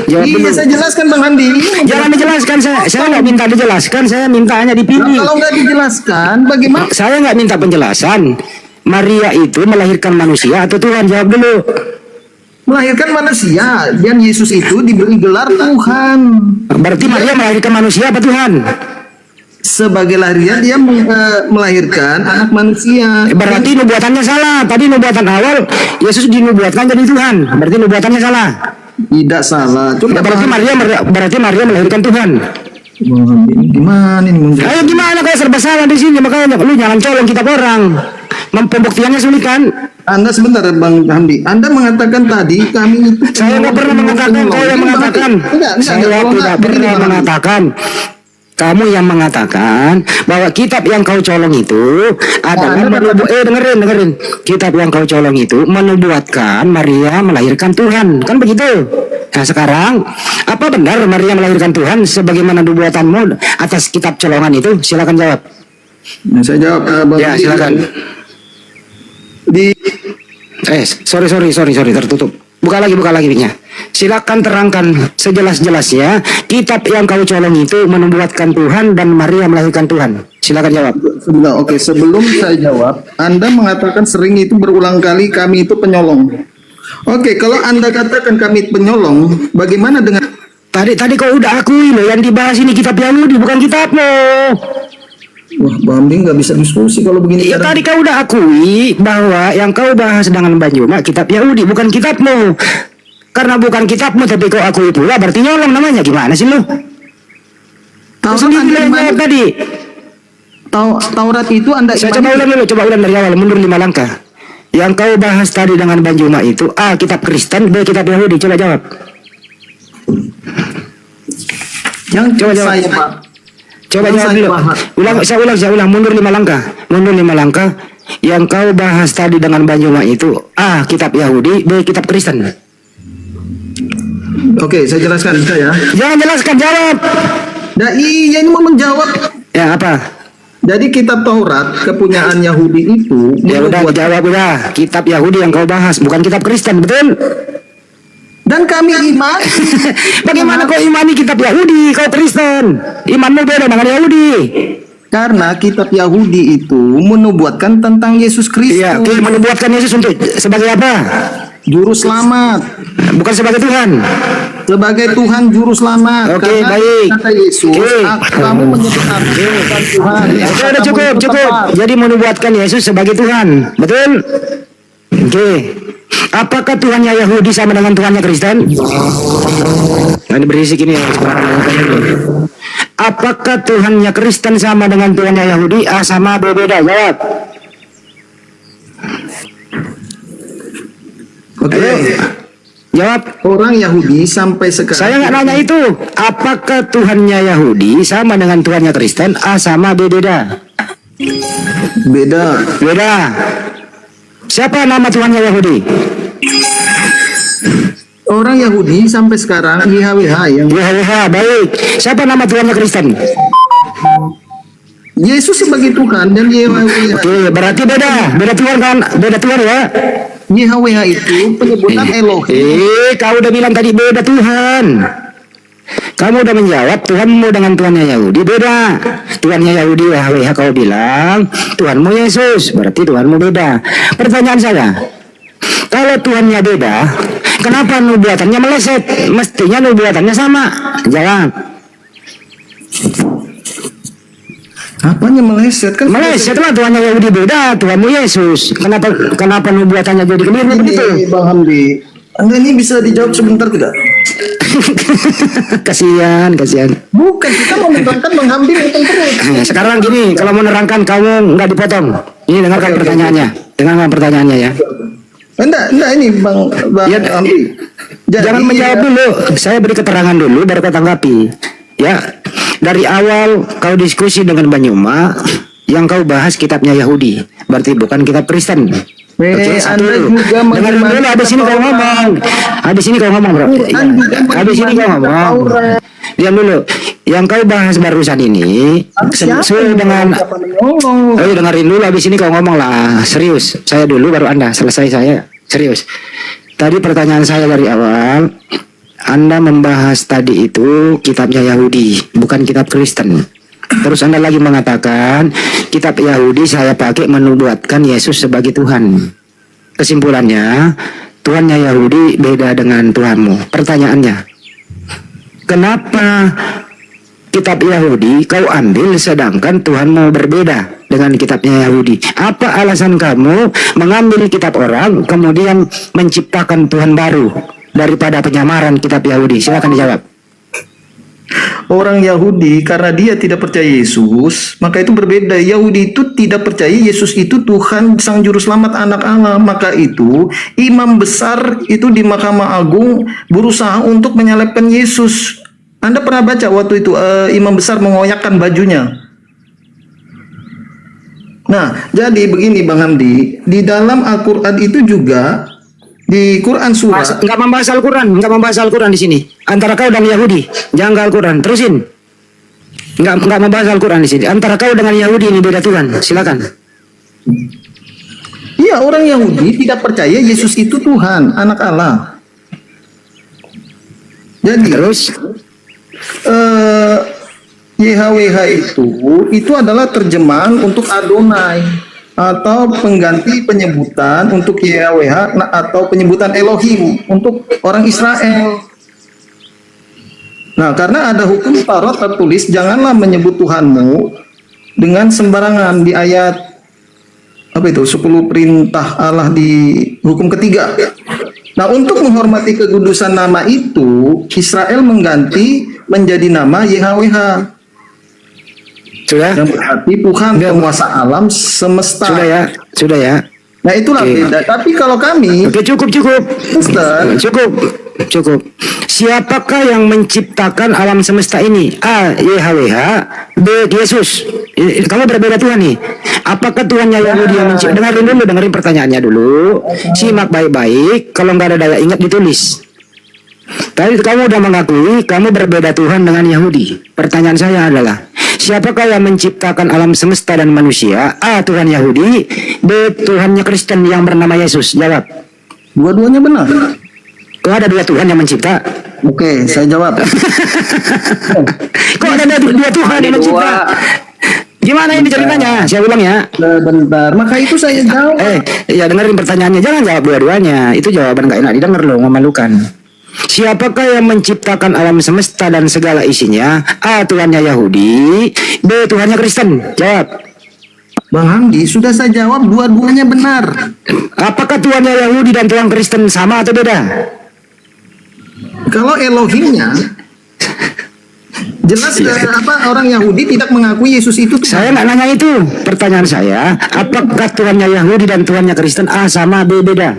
Jawab dulu. Iya, saya jelaskan Bang Hamdi. Jangan dijelaskan, saya nggak minta dijelaskan, saya minta hanya Nah, dipilih. kalau nggak dijelaskan, bagaimana? Saya nggak minta penjelasan. Maria itu melahirkan manusia atau Tuhan? Jawab dulu. Melahirkan manusia, dan Yesus itu diberi gelar Tuhan. Berarti Maria melahirkan manusia apa Tuhan? Sebagai lahiriah dia melahirkan anak manusia. Berarti nubuatannya salah. Tadi nubuatan awal Yesus dinubuatkan jadi Tuhan. Berarti nubuatannya salah. Tidak salah. Coba Berarti Maria melahirkan Tuhan. Gimana ini menjawab? Ayo gimana kalau serba salah di sini, makanya lu jangan colong kitab orang. Pembuktiannya sulit kan? Anda sebentar Bang Hamdi. Anda mengatakan tadi kami itu Saya nggak pernah mengatakan, kau yang mengatakan. Saya tidak pernah mengatakan. Kamu yang mengatakan bahwa kitab yang kau colong itu adalah dengerin. Kitab yang kau colong itu menubuatkan Maria melahirkan Tuhan, kan begitu? Nah sekarang apa benar Maria melahirkan Tuhan sebagaimana nubuatanmu atas kitab colongan itu? Silakan jawab. Nah, saya jawab Bang Ya Hamdi. silakan. Sorry tertutup. Buka lagi mic-nya. Silakan terangkan sejelas-jelasnya kitab yang kau colong itu menubuatkan Tuhan dan Maria melahirkan Tuhan. Silakan jawab. Sebentar, oke. Sebelum saya jawab, Anda mengatakan sering itu berulang kali kami itu penyolong. Oke, kalau Anda katakan kami penyolong, bagaimana dengan Tadi kau udah akui loh yang dibahas ini kitab Yahudi bukan kitabmu. Wah, Bang Hamdi nggak bisa diskusi kalau begini. Ya tadi kau udah akui bahwa yang kau bahas dengan Banjuma kitab Yahudi bukan kitabmu. Karena bukan kitabmu tapi kau akui pula berarti nyolong namanya. Gimana sih lu? Kau sendiri yang jawab tadi. Taurat itu Anda Saya coba ulang dari awal, mundur 5 langkah. Yang kau bahas tadi dengan Banjuma itu A. Kitab Kristen, B. Kitab Yahudi. Coba jawab. yang Coba jawab. saya Pak. Coba Yang jawab saya dulu. bahas. Saya ulang. Mundur 5 langkah. Yang kau bahas tadi dengan Banjuma itu A. Kitab Yahudi, B. Kitab Kristen. Oke, saya jelaskan bisa ya. Jangan jelaskan, jawab. Nah, iya ini mau menjawab. Ya apa? Jadi kitab Taurat kepunyaan Yahudi itu Ya udah membuat- jawab udah. Kitab Yahudi yang kau bahas bukan kitab Kristen, betul? dan kami iman. Bagaimana kau imani kitab Yahudi, kau Kristen? Imanmu beda dengan Yahudi. Karena kitab Yahudi itu menubuatkan tentang Yesus Kristus, Iya, oke, menubuatkan Yesus untuk sebagai apa? juru selamat, Bukan sebagai Tuhan. sebagai Tuhan juru selamat. Oke, Karena baik. kata Yesus, Oke. kamu menyebut aku bukan Tuhan. Oke, udah Kamu cukup. itu tepat. Jadi menubuatkan Yesus sebagai Tuhan, betul? Oke. Apakah Tuhannya Yahudi sama dengan Tuhannya Kristen? Nah, ini berisik ini ya. Apakah Tuhannya Kristen sama dengan Tuhannya Yahudi? A sama B beda? Jawab. Oke. Jawab. Orang Yahudi sampai sekarang. Saya nggak nanya itu. Apakah Tuhannya Yahudi sama dengan Tuhannya Kristen? A sama B beda? Beda. Beda. Siapa nama Tuhannya Yahudi? Orang Yahudi sampai sekarang YHWH yang YHWH, baik. Siapa nama Tuhannya Kristen? Yesus sebagai Tuhan dan YHWH. Oke, berarti beda. Beda Tuhan kan? Beda Tuhan ya? YHWH itu penyebutan Elohim. Kau udah bilang tadi beda Tuhan. Kamu udah menjawab Tuhanmu dengan Tuhannya Yahudi beda. Tuhannya Yahudi YHWH kau bilang, Tuhanmu Yesus, berarti Tuhanmu beda. Pertanyaan saya, kalau Tuhannya beda, kenapa nubuatannya meleset? Mestinya nubuatannya sama. Jawab. Apanya meleset kan? Meleset lah, Tuhannya Yahudi beda, Tuhanmu Yesus. Kenapa nubuatannya jadi keliru begitu? Ini Bang Hamdi, Anda ini bisa dijawab sebentar tidak? Kasihan. Bukan, kita mau menerangkan Bang Hamdi potong terus. Nah, sekarang gini, kalau mau menerangkan kamu nggak dipotong. Ini dengarkan pertanyaannya. Dengarkan pertanyaannya ya. Enggak ini Bang Ya, Hamdi. Jadi, Jangan menjawab dulu. Saya beri keterangan dulu baru kau tanggapi. Ya. Dari awal kau diskusi dengan Banyuma, yang kau bahas kitabnya Yahudi. Berarti bukan kitab Kristen. Oke, satu Anda dulu. juga Dengarin dulu, habis ini kau ngomong. Habis ini kau ngomong, bro. Habis ini kau ngomong. Diam dulu. Yang kau bahas barusan ini sesuai dengan. Oh, dengerin dulu. Habis ini kau ngomong lah. Serius. Saya dulu baru Anda. Selesai saya. Serius. Tadi pertanyaan saya dari awal, Anda membahas tadi itu kitabnya Yahudi, bukan kitab Kristen. Terus Anda lagi mengatakan kitab Yahudi saya pakai menubuatkan Yesus sebagai Tuhan. Kesimpulannya, Tuhannya Yahudi beda dengan Tuhanmu. Pertanyaannya, kenapa kitab Yahudi kau ambil sedangkan Tuhanmu berbeda dengan kitabnya Yahudi? Apa alasan kamu mengambil kitab orang kemudian menciptakan Tuhan baru daripada penyamaran kitab Yahudi? Silakan dijawab. Orang Yahudi karena dia tidak percaya Yesus, maka itu berbeda. Yahudi itu tidak percaya Yesus itu Tuhan Sang Juru Selamat anak Allah. Maka itu imam besar itu di Mahkamah Agung berusaha untuk menyalibkan Yesus. Anda pernah baca waktu itu imam besar mengoyakkan bajunya. Nah, jadi begini Bang Hamdi, di dalam Al-Quran itu juga di Quran surat Enggak membahas Al-Quran di sini. Antara kau dan Yahudi, jangan ke Al-Quran. Terusin. Enggak membahas Al-Quran di sini. Antara kau dengan Yahudi ini beda Tuhan. Silakan. Iya, orang Yahudi tidak percaya Yesus itu Tuhan, anak Allah. Jadi Terus YHWH itu adalah terjemahan untuk Adonai atau pengganti penyebutan untuk YHWH atau penyebutan Elohim untuk orang Israel. Nah, karena ada hukum Taurat tertulis janganlah menyebut Tuhanmu dengan sembarangan di ayat apa itu 10 perintah Allah di hukum ketiga. Nah, untuk menghormati kekudusan nama itu, Israel mengganti menjadi nama YHWH. sudah. Yang berarti Tuhan penguasa alam semesta. Sudah ya. Nah, itulah Oke. beda. Tapi kalau kami Oke, cukup. Kristen, Cukup. Siapakah yang menciptakan alam semesta ini? A. YHWH, B. Yesus. Kamu berbeda Tuhan nih. Apakah Tuhannya Yahudi yang menciptakan? Dengerin pertanyaannya dulu. Simak baik-baik. Kalau nggak ada daya ingat ditulis. Tadi kamu udah mengakui kamu berbeda Tuhan dengan Yahudi. Pertanyaan saya adalah, siapakah yang menciptakan alam semesta dan manusia? A. Tuhan Yahudi, B. Tuhannya Kristen yang bernama Yesus. Jawab. dua-duanya benar. Kok ada dua Tuhan yang mencipta? Oke, saya jawab. Kok ada dua Tuhan yang mencipta? Gimana ini ceritanya? Saya ulang ya. Sebentar, maka itu saya jawab. Ya dengerin pertanyaannya. Jangan jawab dua-duanya. Itu jawaban gak enak didengar loh, memalukan. Siapakah yang menciptakan alam semesta dan segala isinya? A. Tuhannya Yahudi, B. Tuhannya Kristen. Jawab. Bang Hamdi, sudah saya jawab, dua-duanya benar. Apakah Tuhannya Yahudi dan Tuhan Kristen sama atau beda? Kalau Elohimnya jelas orang Yahudi tidak mengakui Yesus itu Tuhan. Saya nggak nanya itu. Pertanyaan saya, apakah Tuhannya Yahudi dan Tuhannya Kristen A sama B beda?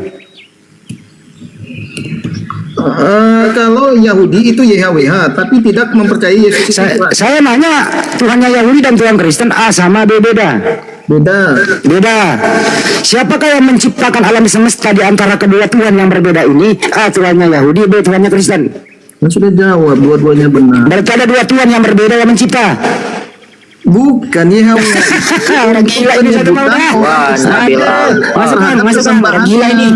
Kalau Yahudi itu YHWH, tapi tidak mempercayai Yesus itu Tuhan. Saya nanya, Tuhannya Yahudi dan Tuhan Kristen A sama B beda? Beda. Siapakah yang menciptakan alam semesta di antara kedua Tuhan yang berbeda ini? A. Tuhannya Yahudi, B. Tuhannya Kristen. Saya sudah jawab, dua-duanya benar. Berarti ada dua Tuhan yang berbeda yang mencipta. Bukan YHWH. Orang gila ini satu mau dah. Wah, Nabila. Masuk orang gila ini.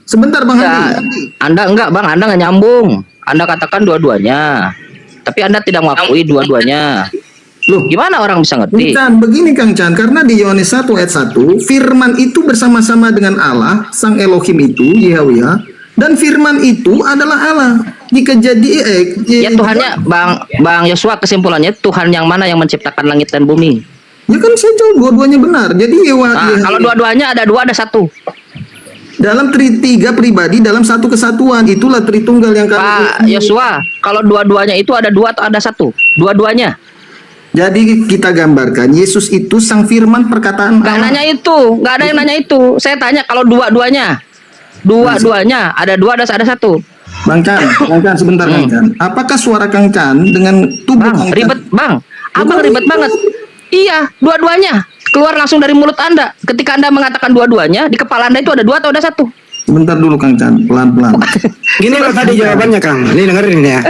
Sebentar Bang Enggak, Hamdi. Anda enggak Bang, Anda nggak nyambung. Anda katakan dua-duanya, tapi Anda tidak mengakui dua-duanya. Loh, gimana orang bisa ngerti? Bukan, begini Kang Chan, karena di Yohanes 1 ayat 1, firman itu bersama-sama dengan Allah, Sang Elohim itu, YHWH, dan firman itu adalah Allah. Jika jadi Ya Tuhannya, Bang Yosua, kesimpulannya Tuhan yang mana yang menciptakan langit dan bumi? ya kan saya jawab dua-duanya benar. Jadi Kalau dua-duanya ada dua, ada satu. dalam tiga pribadi dalam satu kesatuan, itulah Tritunggal yang Pak Yosua, kalau dua-duanya itu ada dua atau ada satu? Dua-duanya. Jadi kita gambarkan Yesus itu sang firman perkataan Nggak Allah. nanya itu, nggak ada yang nanya itu. Saya tanya kalau dua-duanya ada dua, ada satu. Bang Chan sebentar Kang Chan. Apakah suara Kang Chan dengan tubuh Bang, Kang Chan? ribet Bang. Abang ribet banget. Iya, dua-duanya keluar langsung dari mulut Anda. Ketika Anda mengatakan dua-duanya, di kepala Anda itu ada dua atau ada satu? Sebentar dulu Kang Chan, pelan-pelan. Gini loh tadi jawabannya Kang. Ini dengerin ya.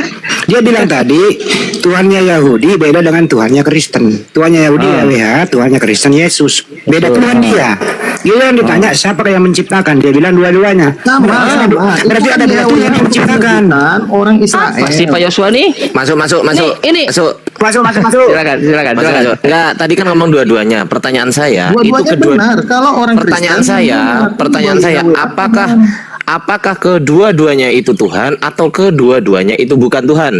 Dia bilang tadi Tuhannya Yahudi beda dengan Tuhannya Kristen. Tuhannya Yahudi YHWH, Tuhannya Kristen Yesus. Beda Tuhan dia. Dia yang ditanya siapa yang menciptakan, dia bilang dua-duanya. Berarti ada dua Tuhan yang menciptakan. Orang Israel. Pasti Pak Yosua nih. Masuk. Ini. Masuk. Silakan. Enggak, tadi kan ngomong dua-duanya. Pertanyaan saya Dua-duanya benar. Kalau orang Pertanyaan Kristen, saya, apakah kedua-duanya itu Tuhan atau kedua-duanya itu bukan Tuhan?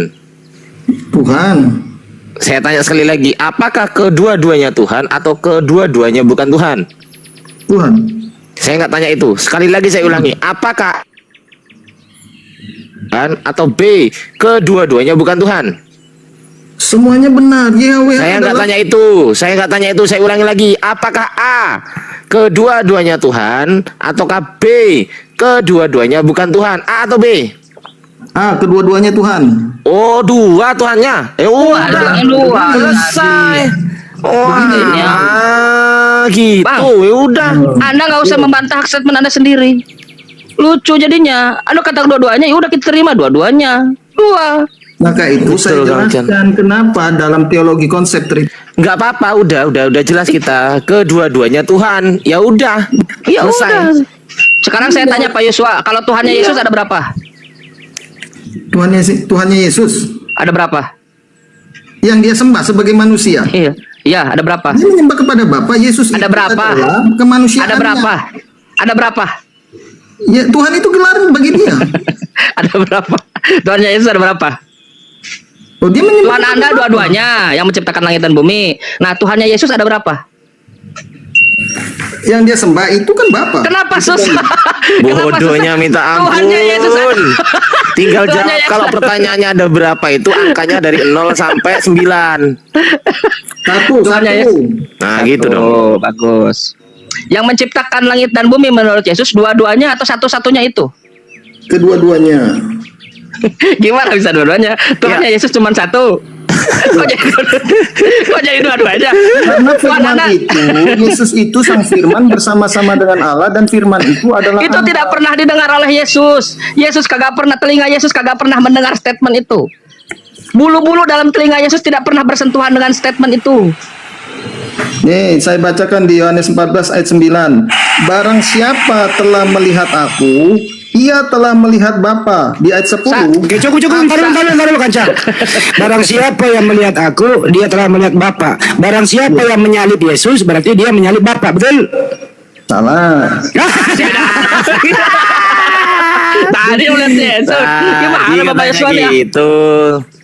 Tuhan. Saya tanya sekali lagi, apakah kedua-duanya Tuhan atau kedua-duanya bukan Tuhan? Tuhan. Saya nggak tanya itu. Sekali lagi saya ulangi, apakah Tuhan atau B, kedua-duanya bukan Tuhan? Semuanya benar. Yahweh Saya nggak tanya itu. Saya ulangi lagi, apakah A, kedua-duanya Tuhan ataukah B, kedua-duanya bukan Tuhan? A atau B? Kedua-duanya Tuhan. Oh, dua Tuhannya. Udah dua. selesai. Gitu. Bang. Ya udah. Anda nggak usah membantah statement Anda sendiri. Lucu jadinya. Anda kata dua-duanya, ya udah kita terima dua-duanya. Dua. Maka itu saya Betul, Kang jelaskan kenapa dalam teologi konsep Nggak apa-apa, udah jelas kita. Kedua-duanya Tuhan. Ya udah. Ya Selesai. udah. Sekarang saya tanya Pak Yosua, kalau Tuhannya Yesus ada berapa? Tuhannya Yesus Ada berapa? yang dia sembah sebagai manusia. Iya. Iya, ada berapa? Dia menyembah kepada Bapa. Yesus Ada itu berapa? adalah kemanusiaannya. Ada berapa? Ada berapa? Ya, Tuhan itu gelar bagi dia. Ada berapa? Tuhannya Yesus ada berapa? Oh, dia menyembah Tuhan kepada Anda Bapa. dua-duanya yang menciptakan langit dan bumi. Nah, Tuhannya Yesus ada berapa? Yang dia sembah itu kan Bapa. Kenapa susah? Bodohnya minta ampun. Tuhannya Yesus ada. Tinggal Tuhannya jawab Yesus kalau ada. pertanyaannya ada berapa itu angkanya dari 0 sampai 9. Tuhannya Satu. Nah, gitu dong. Oh, bagus. Yang menciptakan langit dan bumi menurut Yesus dua-duanya atau satu-satunya itu? Kedua-duanya. Gimana bisa dua-duanya? Tuhannya Yesus cuma satu. Kok jadi dua-duanya? Karena Tuhan firman Anda itu, Yesus itu sang firman bersama-sama dengan Allah, dan firman itu adalah itu Allah. tidak pernah didengar oleh Yesus. Yesus kagak pernah, telinga Yesus kagak pernah mendengar statement itu. Bulu-bulu dalam telinga Yesus tidak pernah bersentuhan dengan statement itu. Nih, saya bacakan di Yohanes 14 ayat 9. Barang siapa telah melihat aku, ia telah melihat Bapa. Di ayat 10. Oke, cukup, taruh kancang. Barang siapa yang melihat aku, dia telah melihat Bapa. Barang siapa yang menyalib Yesus, berarti dia menyalib Bapa, betul? Salah. Tadi melihat Yesus. Gimana Bapak Yosua ya? Gitu.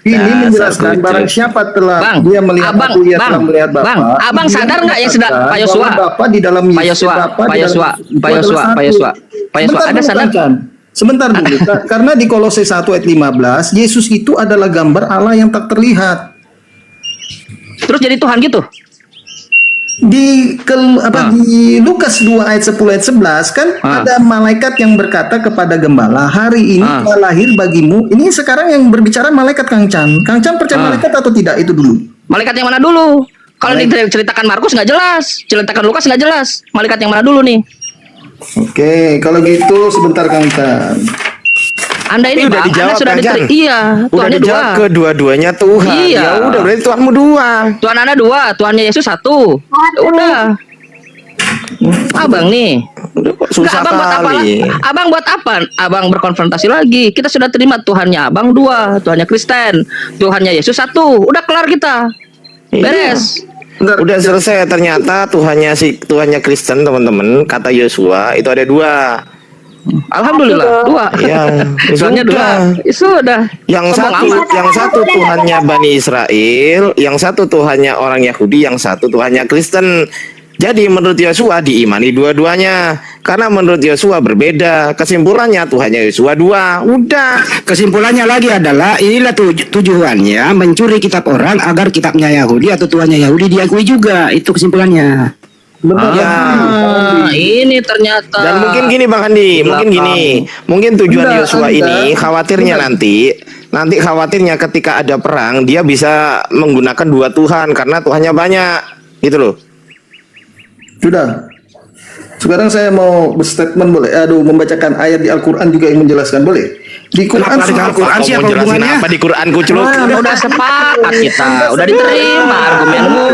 Ini Dasar menjelaskan kucing. barang siapa telah Bang, dia melihat abang, aku, ia bang, telah melihat Bapa. bang, abang sadar nggak yang sedang Pak Yosua? Bapa di dalam Pak Yesus, Yosua, Bapa Pak di dalam Yosua, Yesus itu Pak Yosua, adalah Pak satu. Yosua, Pak Yosua, Sebentar ada dulu, sadar? Kacan. Sebentar dulu, karena di Kolose 1 ayat 15, Yesus itu adalah gambar Allah yang tak terlihat. Terus jadi Tuhan gitu? Di di Lukas 2 ayat 10 ayat 11 kan ada malaikat yang berkata kepada gembala, hari ini telah lahir bagimu. Ini sekarang yang berbicara malaikat Kang Chan. Kang Chan percaya malaikat atau tidak itu dulu? Malaikat yang mana dulu? Kalau diceritakan Markus nggak jelas, ceritakan Lukas nggak jelas. Malaikat yang mana dulu nih? Oke, kalau gitu sebentar Kang Chan. Anda ini Udah bang, dijawab, Anda sudah Kang Jan. Iya, Udah Tuhannya dua. dijawab kedua-duanya Tuhan. Iya. Ya udah berarti Tuhanmu dua. Tuhan Anda dua, Tuhannya Yesus satu. Udah. Abang nih. Udah kok Enggak, susah abang buat apa? kali. Abang buat apa? Abang berkonfrontasi lagi. Kita sudah terima Tuhannya abang dua, Tuhannya Kristen, Tuhannya Yesus satu. Udah kelar kita. Beres. Bentar. Udah selesai, ternyata Tuhannya Kristen, teman-teman, kata Yosua itu ada dua. Alhamdulillah dua. Ya, Tuhannya dua. Sudah. Yang satu Tuhannya Bani Israel, yang satu Tuhannya orang Yahudi, yang satu Tuhannya Kristen. Jadi menurut Yosua diimani dua-duanya. Karena menurut Yosua berbeda. Kesimpulannya Tuhannya Yosua dua. Udah. Kesimpulannya lagi adalah inilah tujuannya mencuri kitab orang agar kitabnya Yahudi atau Tuhannya Yahudi diakui juga. Itu kesimpulannya. Ya. Ini ternyata. Dan mungkin gini Bang Andi, mungkin tujuan Anda- Yosua Anda- ini khawatirnya nanti khawatirnya ketika ada perang dia bisa menggunakan dua Tuhan karena Tuhannya banyak, gitu loh. Sudah. Sekarang saya mau berstatement boleh? Membacakan ayat di Al-Quran juga yang menjelaskan boleh? Di Quran Kenapa surah Al-Quran Kau siapa mau jelasin hubungannya? apa di Quran kuceluk? Udah sepakat kita, udah diterima argumenmu.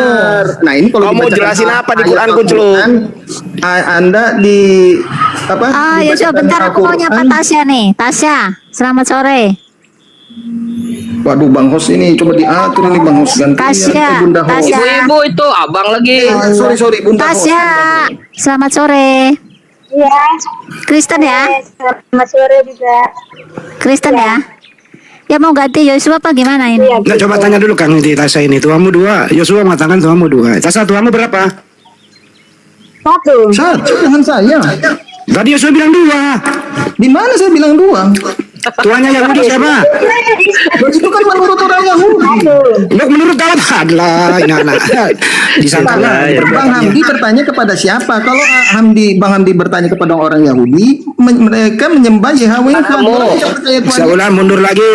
Nah, ini kalau Kau mau dibacakan jelasin apa di ayat Quran, Kuclu? Al-Quran, Anda di apa? Ya dibacakan bentar aku mau Al-Quran. nyapa Tasya nih. Tasya, selamat sore. Waduh, Bang Hos ini coba diatur nih Bang Hos gantian. Tasya, Bunda Hos. Tasya. Ibu-ibu itu abang lagi. Sorry Bunda Hos. Tasya, selamat sore. Iya, Kristen ya? selamat sore juga. Kristen ya? Ya mau ganti Yosua apa gimana ini? Nggak, coba tanya dulu Kang di Tasya ini. Tuamu 2, Yosua mengatakan tuamu 2. Tasya, tuamu berapa? Satu. Satu dengan saya. Tadi Yosua bilang 2. Di mana saya bilang 2? Tuannya Yahudi siapa? Itu kan menurut orang Yahudi. Loh, menurut kau adalah ini anak. Disangkalah. Bang Hamdi bertanya kepada siapa? Kalau Bang Hamdi bertanya kepada orang Yahudi, mereka menyembah YHWH. Bisa ulang, mundur lagi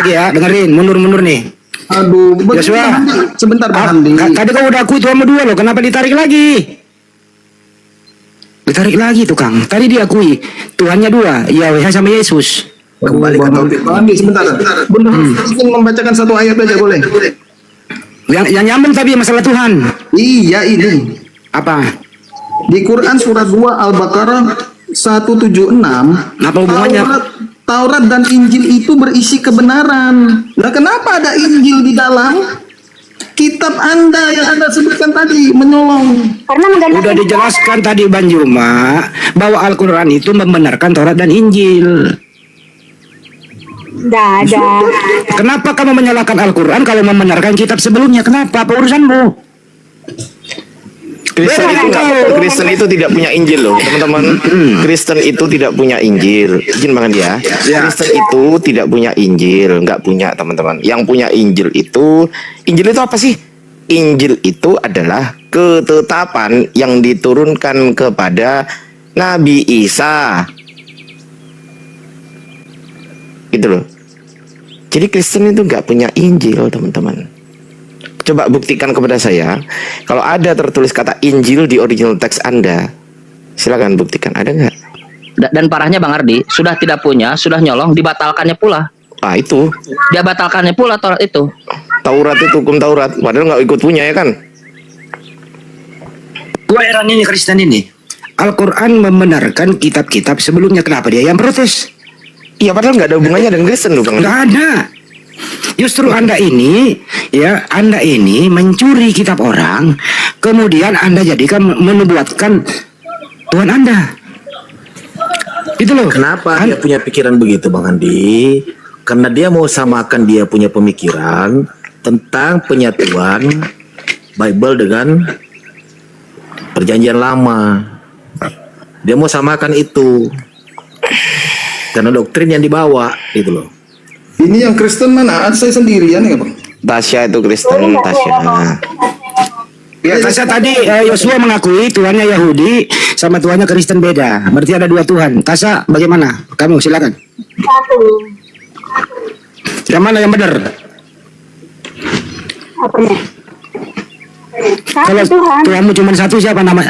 ya. Dengerin, mundur nih. Aduh, Yosua. Bang Hamdi. Sebentar Bang Hamdi. Tadi kau udah akui tuamu 2 loh. Kenapa ditarik lagi? Ditarik lagi tuh Kang. Tadi diakui Tuhannya 2, Yahweh sama Yesus. Kembali ke topik. Bang Hamdi, sebentar. Bunda ingin membacakan satu ayat aja boleh? Yang nyambung tadi masalah Tuhan. Iya ini. Apa? Di Quran surat 2 Al-Baqarah 176. Apa hubungannya? Taurat dan Injil itu berisi kebenaran. Nah, kenapa ada Injil di dalam kitab Anda yang Anda sebutkan tadi menyolong? Karena menggandakan. Udah dijelaskan tadi Bang Juma bahwa Al-Quran itu membenarkan Taurat dan Injil. Nggak ada. Kenapa kamu menyalahkan Al-Quran kalau membenarkan kitab sebelumnya? Kenapa? Apa urusanmu? Kristen itu tidak punya Injil loh, teman-teman. Kristen itu tidak punya Injil. Izin banget ya. Kristen itu tidak punya Injil, nggak punya teman-teman. Yang punya Injil itu apa sih? Injil itu adalah ketetapan yang diturunkan kepada Nabi Isa. Gitu loh. Jadi Kristen itu nggak punya Injil, teman-teman. Coba buktikan kepada saya. Kalau ada tertulis kata Injil di original teks Anda, silakan buktikan. Ada nggak? Dan parahnya Bang Ardi, sudah tidak punya, sudah nyolong, dibatalkannya pula. Ah itu. Dia batalkannya pula Taurat itu. Taurat itu hukum Taurat. Padahal nggak ikut punya ya kan? Gua heran ini Kristen ini. Al-Quran membenarkan kitab-kitab sebelumnya. Kenapa dia yang protes? Iya padahal nggak ada hubungannya dengan Kristen loh Bang. Nggak ada. Justru Anda ini mencuri kitab orang, kemudian Anda jadikan menubuatkan Tuhan Anda. Itu loh. Kenapa dia punya pikiran begitu Bang Andi? Karena dia mau samakan dia punya pemikiran tentang penyatuan Bible dengan perjanjian lama. Dia mau samakan itu. Karena doktrin yang dibawa gitu loh. Ini yang Kristen mana? Saya sendirian ya Bang. Tasya itu Kristen, Tasya. Ya, Tasya tadi Yosua mengakui Tuhannya Yahudi sama Tuhannya Kristen beda. Berarti ada 2 Tuhan. Tasya bagaimana? Kamu silakan. Satu. Yang mana yang benar? Apanya? Kalau Satu Tuhan. Tuhanmu cuma satu, siapa nama?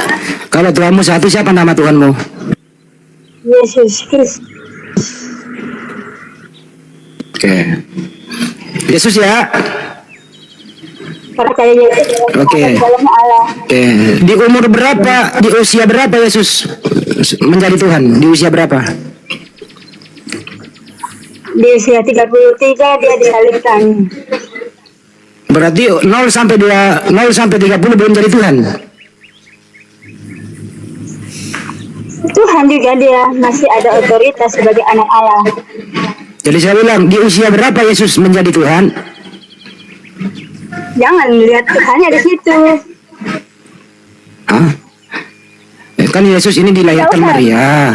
Kalau Tuhanmu satu, siapa nama Tuhanmu? Yesus Kristus. Oke. Yesus ya. Percaya Yesus. Oke. Dalamnya Allah. Oke. Di umur berapa? Di usia berapa Yesus menjadi Tuhan? Di usia berapa? Di usia 33 dia disalibkan. Berarti 0 sampai 30 belum jadi Tuhan. Tuhan juga dia masih ada otoritas sebagai anak Allah. Jadi saya bilang, di usia berapa Yesus menjadi Tuhan? Jangan lihat Tuhannya di situ. Hah? Kan Yesus ini dilahirkan Maria.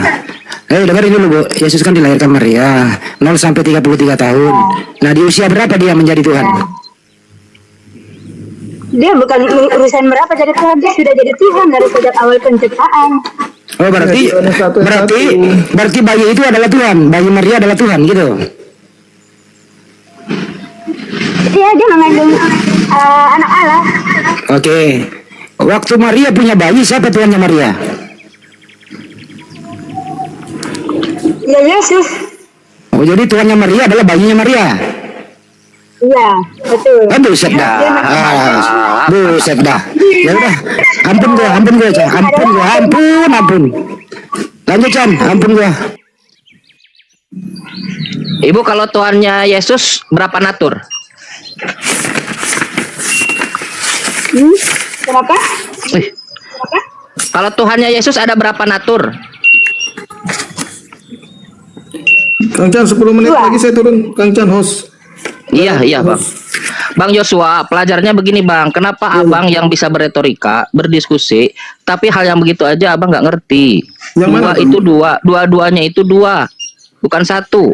Dengerin dulu Bu, Yesus kan dilahirkan Maria 0 sampai 33 tahun. Nah di usia berapa dia menjadi Tuhan? Dia bukan urusan berapa jadi Tuhan, dia sudah jadi Tuhan dari sejak awal penciptaan. Oh berarti bayi itu adalah Tuhan, bayi Maria adalah Tuhan gitu. Dia mengandung anak Allah. Oke. Waktu Maria punya bayi, siapa Tuhannya Maria? Ya Yesus. Oh, jadi Tuhannya Maria adalah bayinya Maria. Iya, betul. Kan buset dah. Buset dah. Ya udah. Ampun gua, Chan. Ampun. Lanjut, Chan. Ampun gua. Ibu, kalau Tuhannya Yesus berapa natur? Kenapa? Ih, kalau Tuhannya Yesus ada berapa natur? Kang Chan 10 menit lagi saya turun. Kang Chan host. Iya bang. Bang Joshua, pelajarnya begini bang. Kenapa abang yang bisa berretorika, berdiskusi, tapi hal yang begitu aja abang nggak ngerti? Yang mana, Bang? Itu dua-duanya itu dua, bukan satu.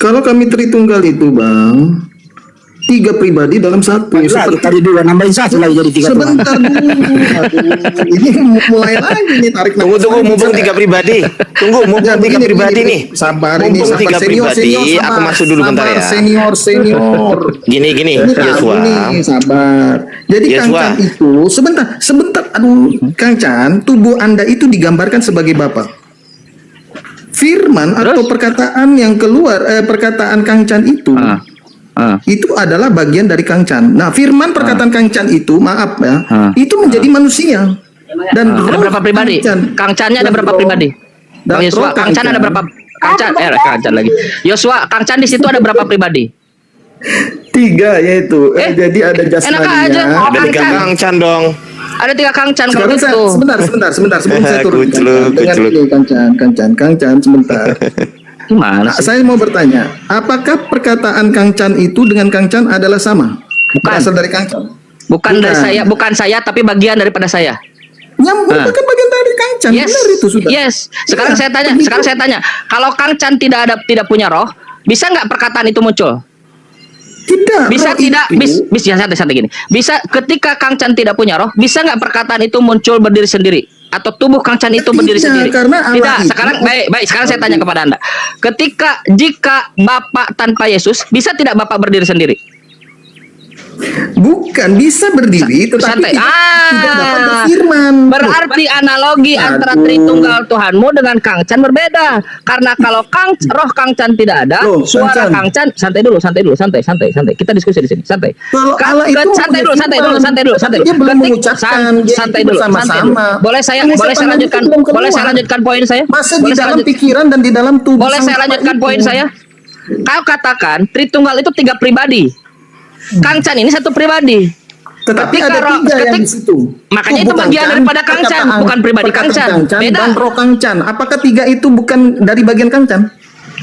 Kalau kami Tritunggal itu Bang, 3 pribadi dalam satu. Lagi tadi 2 nambahin 1 lagi jadi 3 Tuhan. Sebentar dulu. Aduh, ini mulai lagi nih tarik Tunggu, mumpung 3 pribadi. Tunggu, mumpung 3 pribadi nih. Sabar Mumpung ini, 3 pribadi, aku masuk dulu bentar ya. Senior. Gini, Ini Joshua. nih, sabar. Jadi Kang Joshua. Chan itu sebentar. Aduh, Kang Chan, tubuh Anda itu digambarkan sebagai Bapak. Firman atau perkataan yang keluar, perkataan Kang Chan itu. Itu adalah bagian dari Kang Chan. Nah, firman perkataan Kang Chan itu, maaf ya, itu menjadi manusia. Dan Ada berapa pribadi? Kang Chan-nya ada berapa pribadi? Bang Yosua, Kang Chan ada berapa? Kang Chan lagi. Yosua, Kang Chan di situ ada berapa pribadi? 3 yaitu. Jadi ada enak aja. jasmaninya. Ada 3 Kang Chan dong. Ada 3 Kang Chan kalau Sekarang gitu. sebentar sebelum saya turun. Kucluk. Dengar ini Kang Chan sebentar. Gimana sih? Saya mau bertanya, apakah perkataan Kang Chan itu dengan Kang Chan adalah sama? Bukan. Berasal dari Kang Chan. Bukan saya tapi bagian daripada saya. Yang merupakan bagian dari Kang Chan. Yes. Benar itu sudah. Yes. Sekarang saya tanya, kalau Kang Chan tidak punya roh, bisa nggak perkataan itu muncul? Tidak. Bisa roh tidak? itu- Bisa santai gini. Bisa ketika Kang Chan tidak punya roh, bisa nggak perkataan itu muncul berdiri sendiri? Atau tubuh Kang Chan itu berdiri Tidak, sendiri? karena Allah Tidak. itu- Sekarang baik. Sekarang saya tanya kepada Anda. Jika Bapak tanpa Yesus, bisa tidak Bapak berdiri sendiri? Bukan bisa berdiri, tetapi Santai. tidak dapat berfirman. Berarti analogi antara Tritunggal Tuhanmu dengan Kang Chan berbeda. Karena kalau roh Kang Chan tidak ada, Loh, suara Kang Kang Chan, santai dulu. Kita diskusi di sini, santai. Kalau Allah itu santai dulu. dia belum mengucapkan, dia Santai itu dulu. bersama-sama. Boleh saya Ini setangannya lanjutkan? belum keluar. Boleh saya lanjutkan poin saya? Masa Boleh di saya dalam pikiran dan di dalam tubuh. Boleh saya sama lanjutkan itu. poin saya? Kau katakan Tritunggal itu 3 pribadi. Kang Chan ini 1 pribadi. Tetapi Ketika ada 3 yang di situ. Makanya itu bukan bagian daripada Kang Chan, perkataan- bukan pribadi Kang Chan. perkataan Beda. dan roh Kang Chan. Apakah 3 itu bukan dari bagian Kang Chan?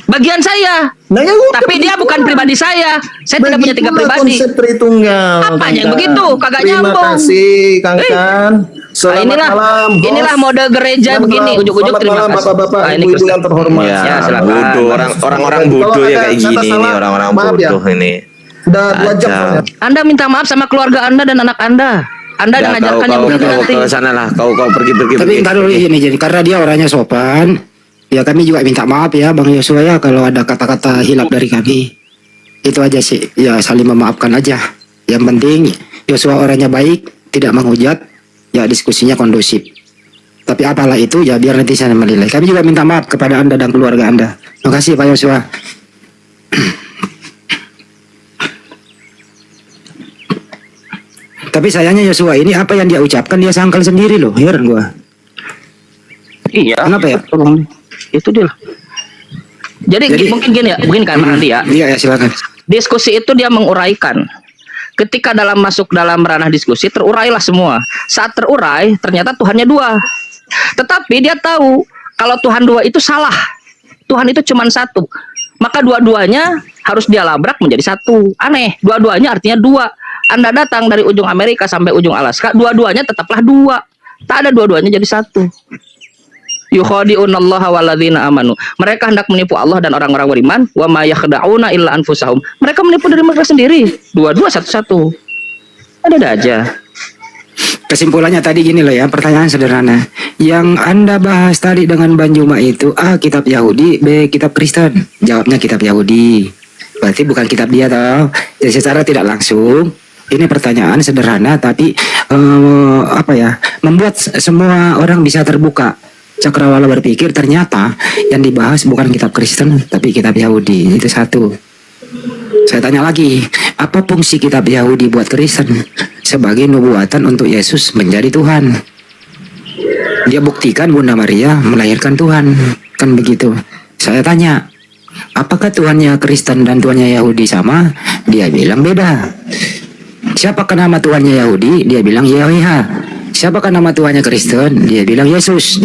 Bagian saya. Nah, ya udah, Tapi dia bukan pribadi saya. Saya tidak punya 3 begitulah pribadi. konsep Tritunggal. Apanya Kang yang Chan. begitu? Kagak Terima nyambung. kasih Kang Chan. Selamat inilah malam. Bos. inilah mode gereja Selamat begini. malam. Ujuk-ujuk Selamat terima malam, kasih. Bapak-bapak, Ini ibu-ibu Kristen. yang terhormat. Ya, silakan. Bodoh, orang-orang bodoh ya kayak gini nih, orang-orang Maaf ya. bodoh ini. Udah 2 jam. Kacau. soalnya. Anda minta maaf sama keluarga Anda dan anak Anda. Anda Ya, mengajarkan yang begitu nanti. kau ke sana lah, kau pergi. Tapi ntar dulu ini jadi karena dia orangnya sopan. Ya kami juga minta maaf ya Bang Yosua ya kalau ada kata-kata hilap dari kami. Itu aja sih. Ya saling memaafkan aja. Yang penting Yosua orangnya baik, tidak menghujat, ya diskusinya kondusif. Tapi apalah itu ya biar nanti saya menilai. Kami juga minta maaf kepada Anda dan keluarga Anda. Terima kasih Pak Yosua. Tapi sayangnya Yosua ini apa yang dia ucapkan dia sangkal sendiri loh. Heran gua. Iya. Kenapa ya? Itu dia. Jadi mungkin gini ya, mungkin kan Andi ya. Iya ya silakan. Diskusi itu dia menguraikan. Ketika masuk dalam ranah diskusi terurailah semua. Saat terurai ternyata Tuhannya 2. Tetapi dia tahu kalau Tuhan 2 itu salah. Tuhan itu cuma 1. Maka dua-duanya harus dia labrak menjadi 1. Aneh, dua-duanya artinya 2. Anda datang dari ujung Amerika sampai ujung Alaska, dua-duanya tetaplah 2. Tak ada dua-duanya jadi 1. Yukhadi'unallaha walladzina amanu. Mereka hendak menipu Allah dan orang-orang beriman. Wa ma yakhda'una illa anfusahum. Mereka menipu dari mereka sendiri. Dua-dua satu-satu. Ada aja. Kesimpulannya tadi gini loh ya, pertanyaan sederhana. Yang Anda bahas tadi dengan Bang Juma itu A. Kitab Yahudi, B. Kitab Kristen. Jawabnya kitab Yahudi. Berarti bukan kitab dia tau. Jadi secara tidak langsung ini pertanyaan sederhana tapi membuat semua orang bisa terbuka cakrawala berpikir ternyata yang dibahas bukan kitab Kristen tapi kitab Yahudi. Itu satu. Saya tanya lagi, apa fungsi kitab Yahudi buat Kristen? Sebagai nubuatan untuk Yesus menjadi Tuhan. Dia buktikan Bunda Maria melahirkan Tuhan, kan begitu. Saya tanya, apakah Tuhannya Kristen dan Tuhannya Yahudi sama? Dia bilang beda. Siapakah nama Tuhannya Yahudi? Dia bilang Yahweh. Siapakah nama Tuhannya Kristen? Dia bilang Yesus.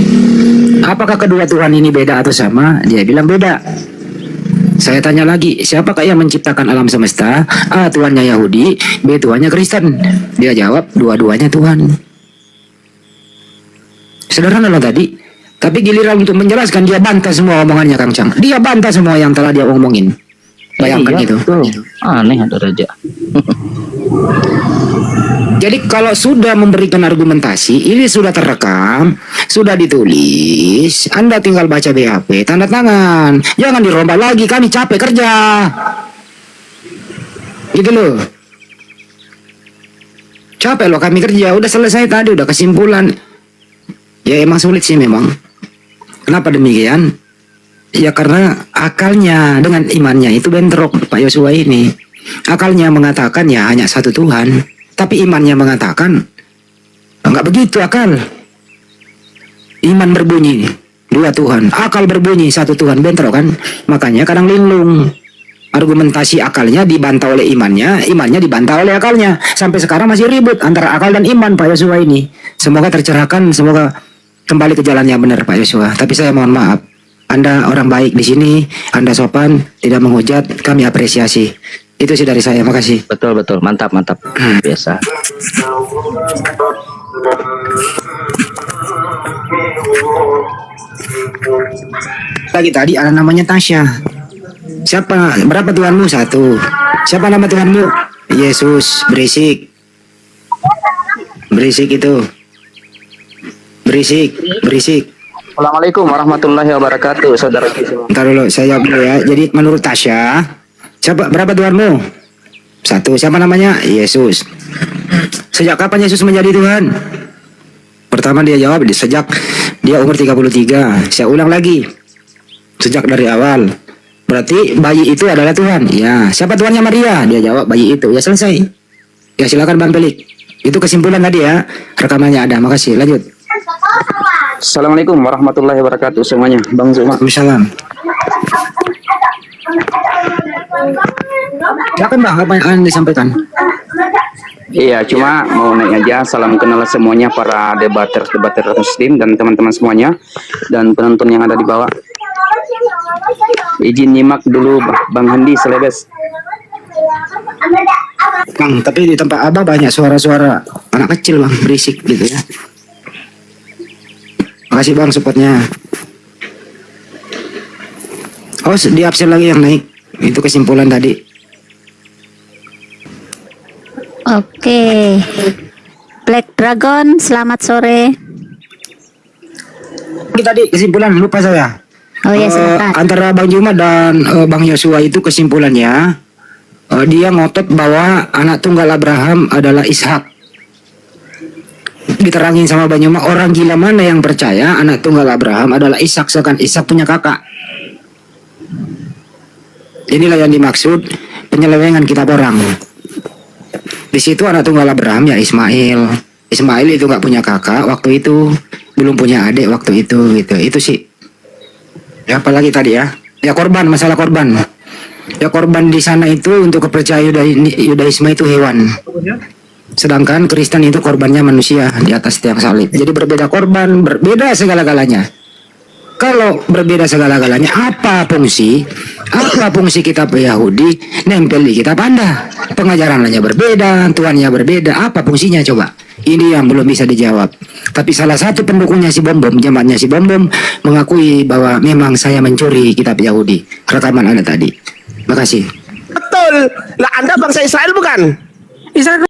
Apakah kedua Tuhan ini beda atau sama? Dia bilang beda. Saya tanya lagi, siapakah yang menciptakan alam semesta? A. Tuhannya Yahudi, B. Tuhannya Kristen. Dia jawab, dua-duanya Tuhan. Sederhana loh tadi. Tapi giliran untuk menjelaskan dia bantah semua omongannya Kang Chang. Dia bantah semua yang telah dia omongin. Bayangkan Iya, itu. betul. Aneh ada raja. Jadi kalau sudah memberikan argumentasi, ini sudah terekam, sudah ditulis, Anda tinggal baca BAP, tanda tangan. Jangan dirombak lagi, kami capek kerja. Gitu loh. Capek loh kami kerja, udah selesai tadi, udah kesimpulan. Ya emang sulit sih memang. Kenapa demikian? Ya karena akalnya dengan imannya itu bentrok Pak Yosua ini. Akalnya mengatakan ya hanya satu Tuhan. Tapi imannya mengatakan enggak begitu akal. Iman berbunyi dua Tuhan, akal berbunyi satu Tuhan, bentrok kan? Makanya kadang linglung. Argumentasi akalnya dibantah oleh imannya, imannya dibantah oleh akalnya. Sampai sekarang masih ribut antara akal dan iman Pak Yosua ini. Semoga tercerahkan, semoga kembali ke jalan yang benar Pak Yosua. Tapi saya mohon maaf, Anda orang baik di sini, Anda sopan, tidak menghujat, kami apresiasi. Itu sih dari saya, makasih. Betul, mantap. Biasa. Lagi tadi ada namanya Tasya. Siapa? Berapa Tuhanmu? Satu. Siapa nama Tuhanmu? Yesus. Berisik. Berisik itu. Berisik. Assalamualaikum warahmatullahi wabarakatuh, saudara semua. Ntar dulu, saya jawab dulu ya. Jadi menurut Tasya, siapa? Berapa Tuhanmu? Satu. Siapa namanya? Yesus. Sejak kapan Yesus menjadi Tuhan? Pertama dia jawab, sejak dia umur 33. Saya ulang lagi. Sejak dari awal. Berarti bayi itu adalah Tuhan. Ya. Siapa Tuhannya Maria? Dia jawab bayi itu. Ya selesai. Ya silakan Bang Pelik. Itu kesimpulan tadi ya. Rekamannya ada. Makasih. Lanjut. Assalamualaikum warahmatullahi wabarakatuh semuanya. Bang Zuma. Waalaikumsalam. Silakan Bang, apa yang disampaikan? Iya, cuma mau naik aja. Salam kenal semuanya para debater Muslim dan teman-teman semuanya dan penonton yang ada di bawah. Izin nyimak dulu Bang Handi Selebes. Bang, tapi di tempat Abah banyak suara-suara anak kecil Bang, berisik gitu ya. Makasih Bang supportnya. Oh, di absen lagi yang naik. Itu kesimpulan tadi. Oke. Black Dragon, selamat sore. Tadi kesimpulan lupa saya. Oh ya, silakan. Antara Bang Juma dan Bang Yosua itu kesimpulannya dia ngotot bahwa anak tunggal Abraham adalah Ishak. Diterangin sama Bang Juma, orang gila mana yang percaya anak tunggal Abraham adalah Ishak, sedangkan Ishak punya kakak. Inilah yang dimaksud penyelewengan kitab orang. Di situ anak tunggal Abraham ya Ismail. Ismail itu nggak punya kakak waktu itu, belum punya adik waktu itu gitu. Itu sih. Ya apalagi tadi ya. Ya korban, masalah korban. Ya korban di sana itu untuk kepercayaan Yudaisme itu hewan. Sedangkan Kristen itu korbannya manusia di atas tiang salib. Jadi berbeda korban, berbeda segala-galanya. Kalau berbeda segala-galanya, apa fungsi? Apa fungsi kitab Yahudi nempel di kitab Anda? Pengajarannya berbeda, tuannya berbeda. Apa fungsinya coba? Ini yang belum bisa dijawab. Tapi salah satu pendukungnya si Bom Bom, jemaatnya si Bom Bom, mengakui bahwa memang saya mencuri kitab Yahudi. Rekaman Anda tadi. Makasih. Betul. Lah Anda bangsa Israel bukan? Israel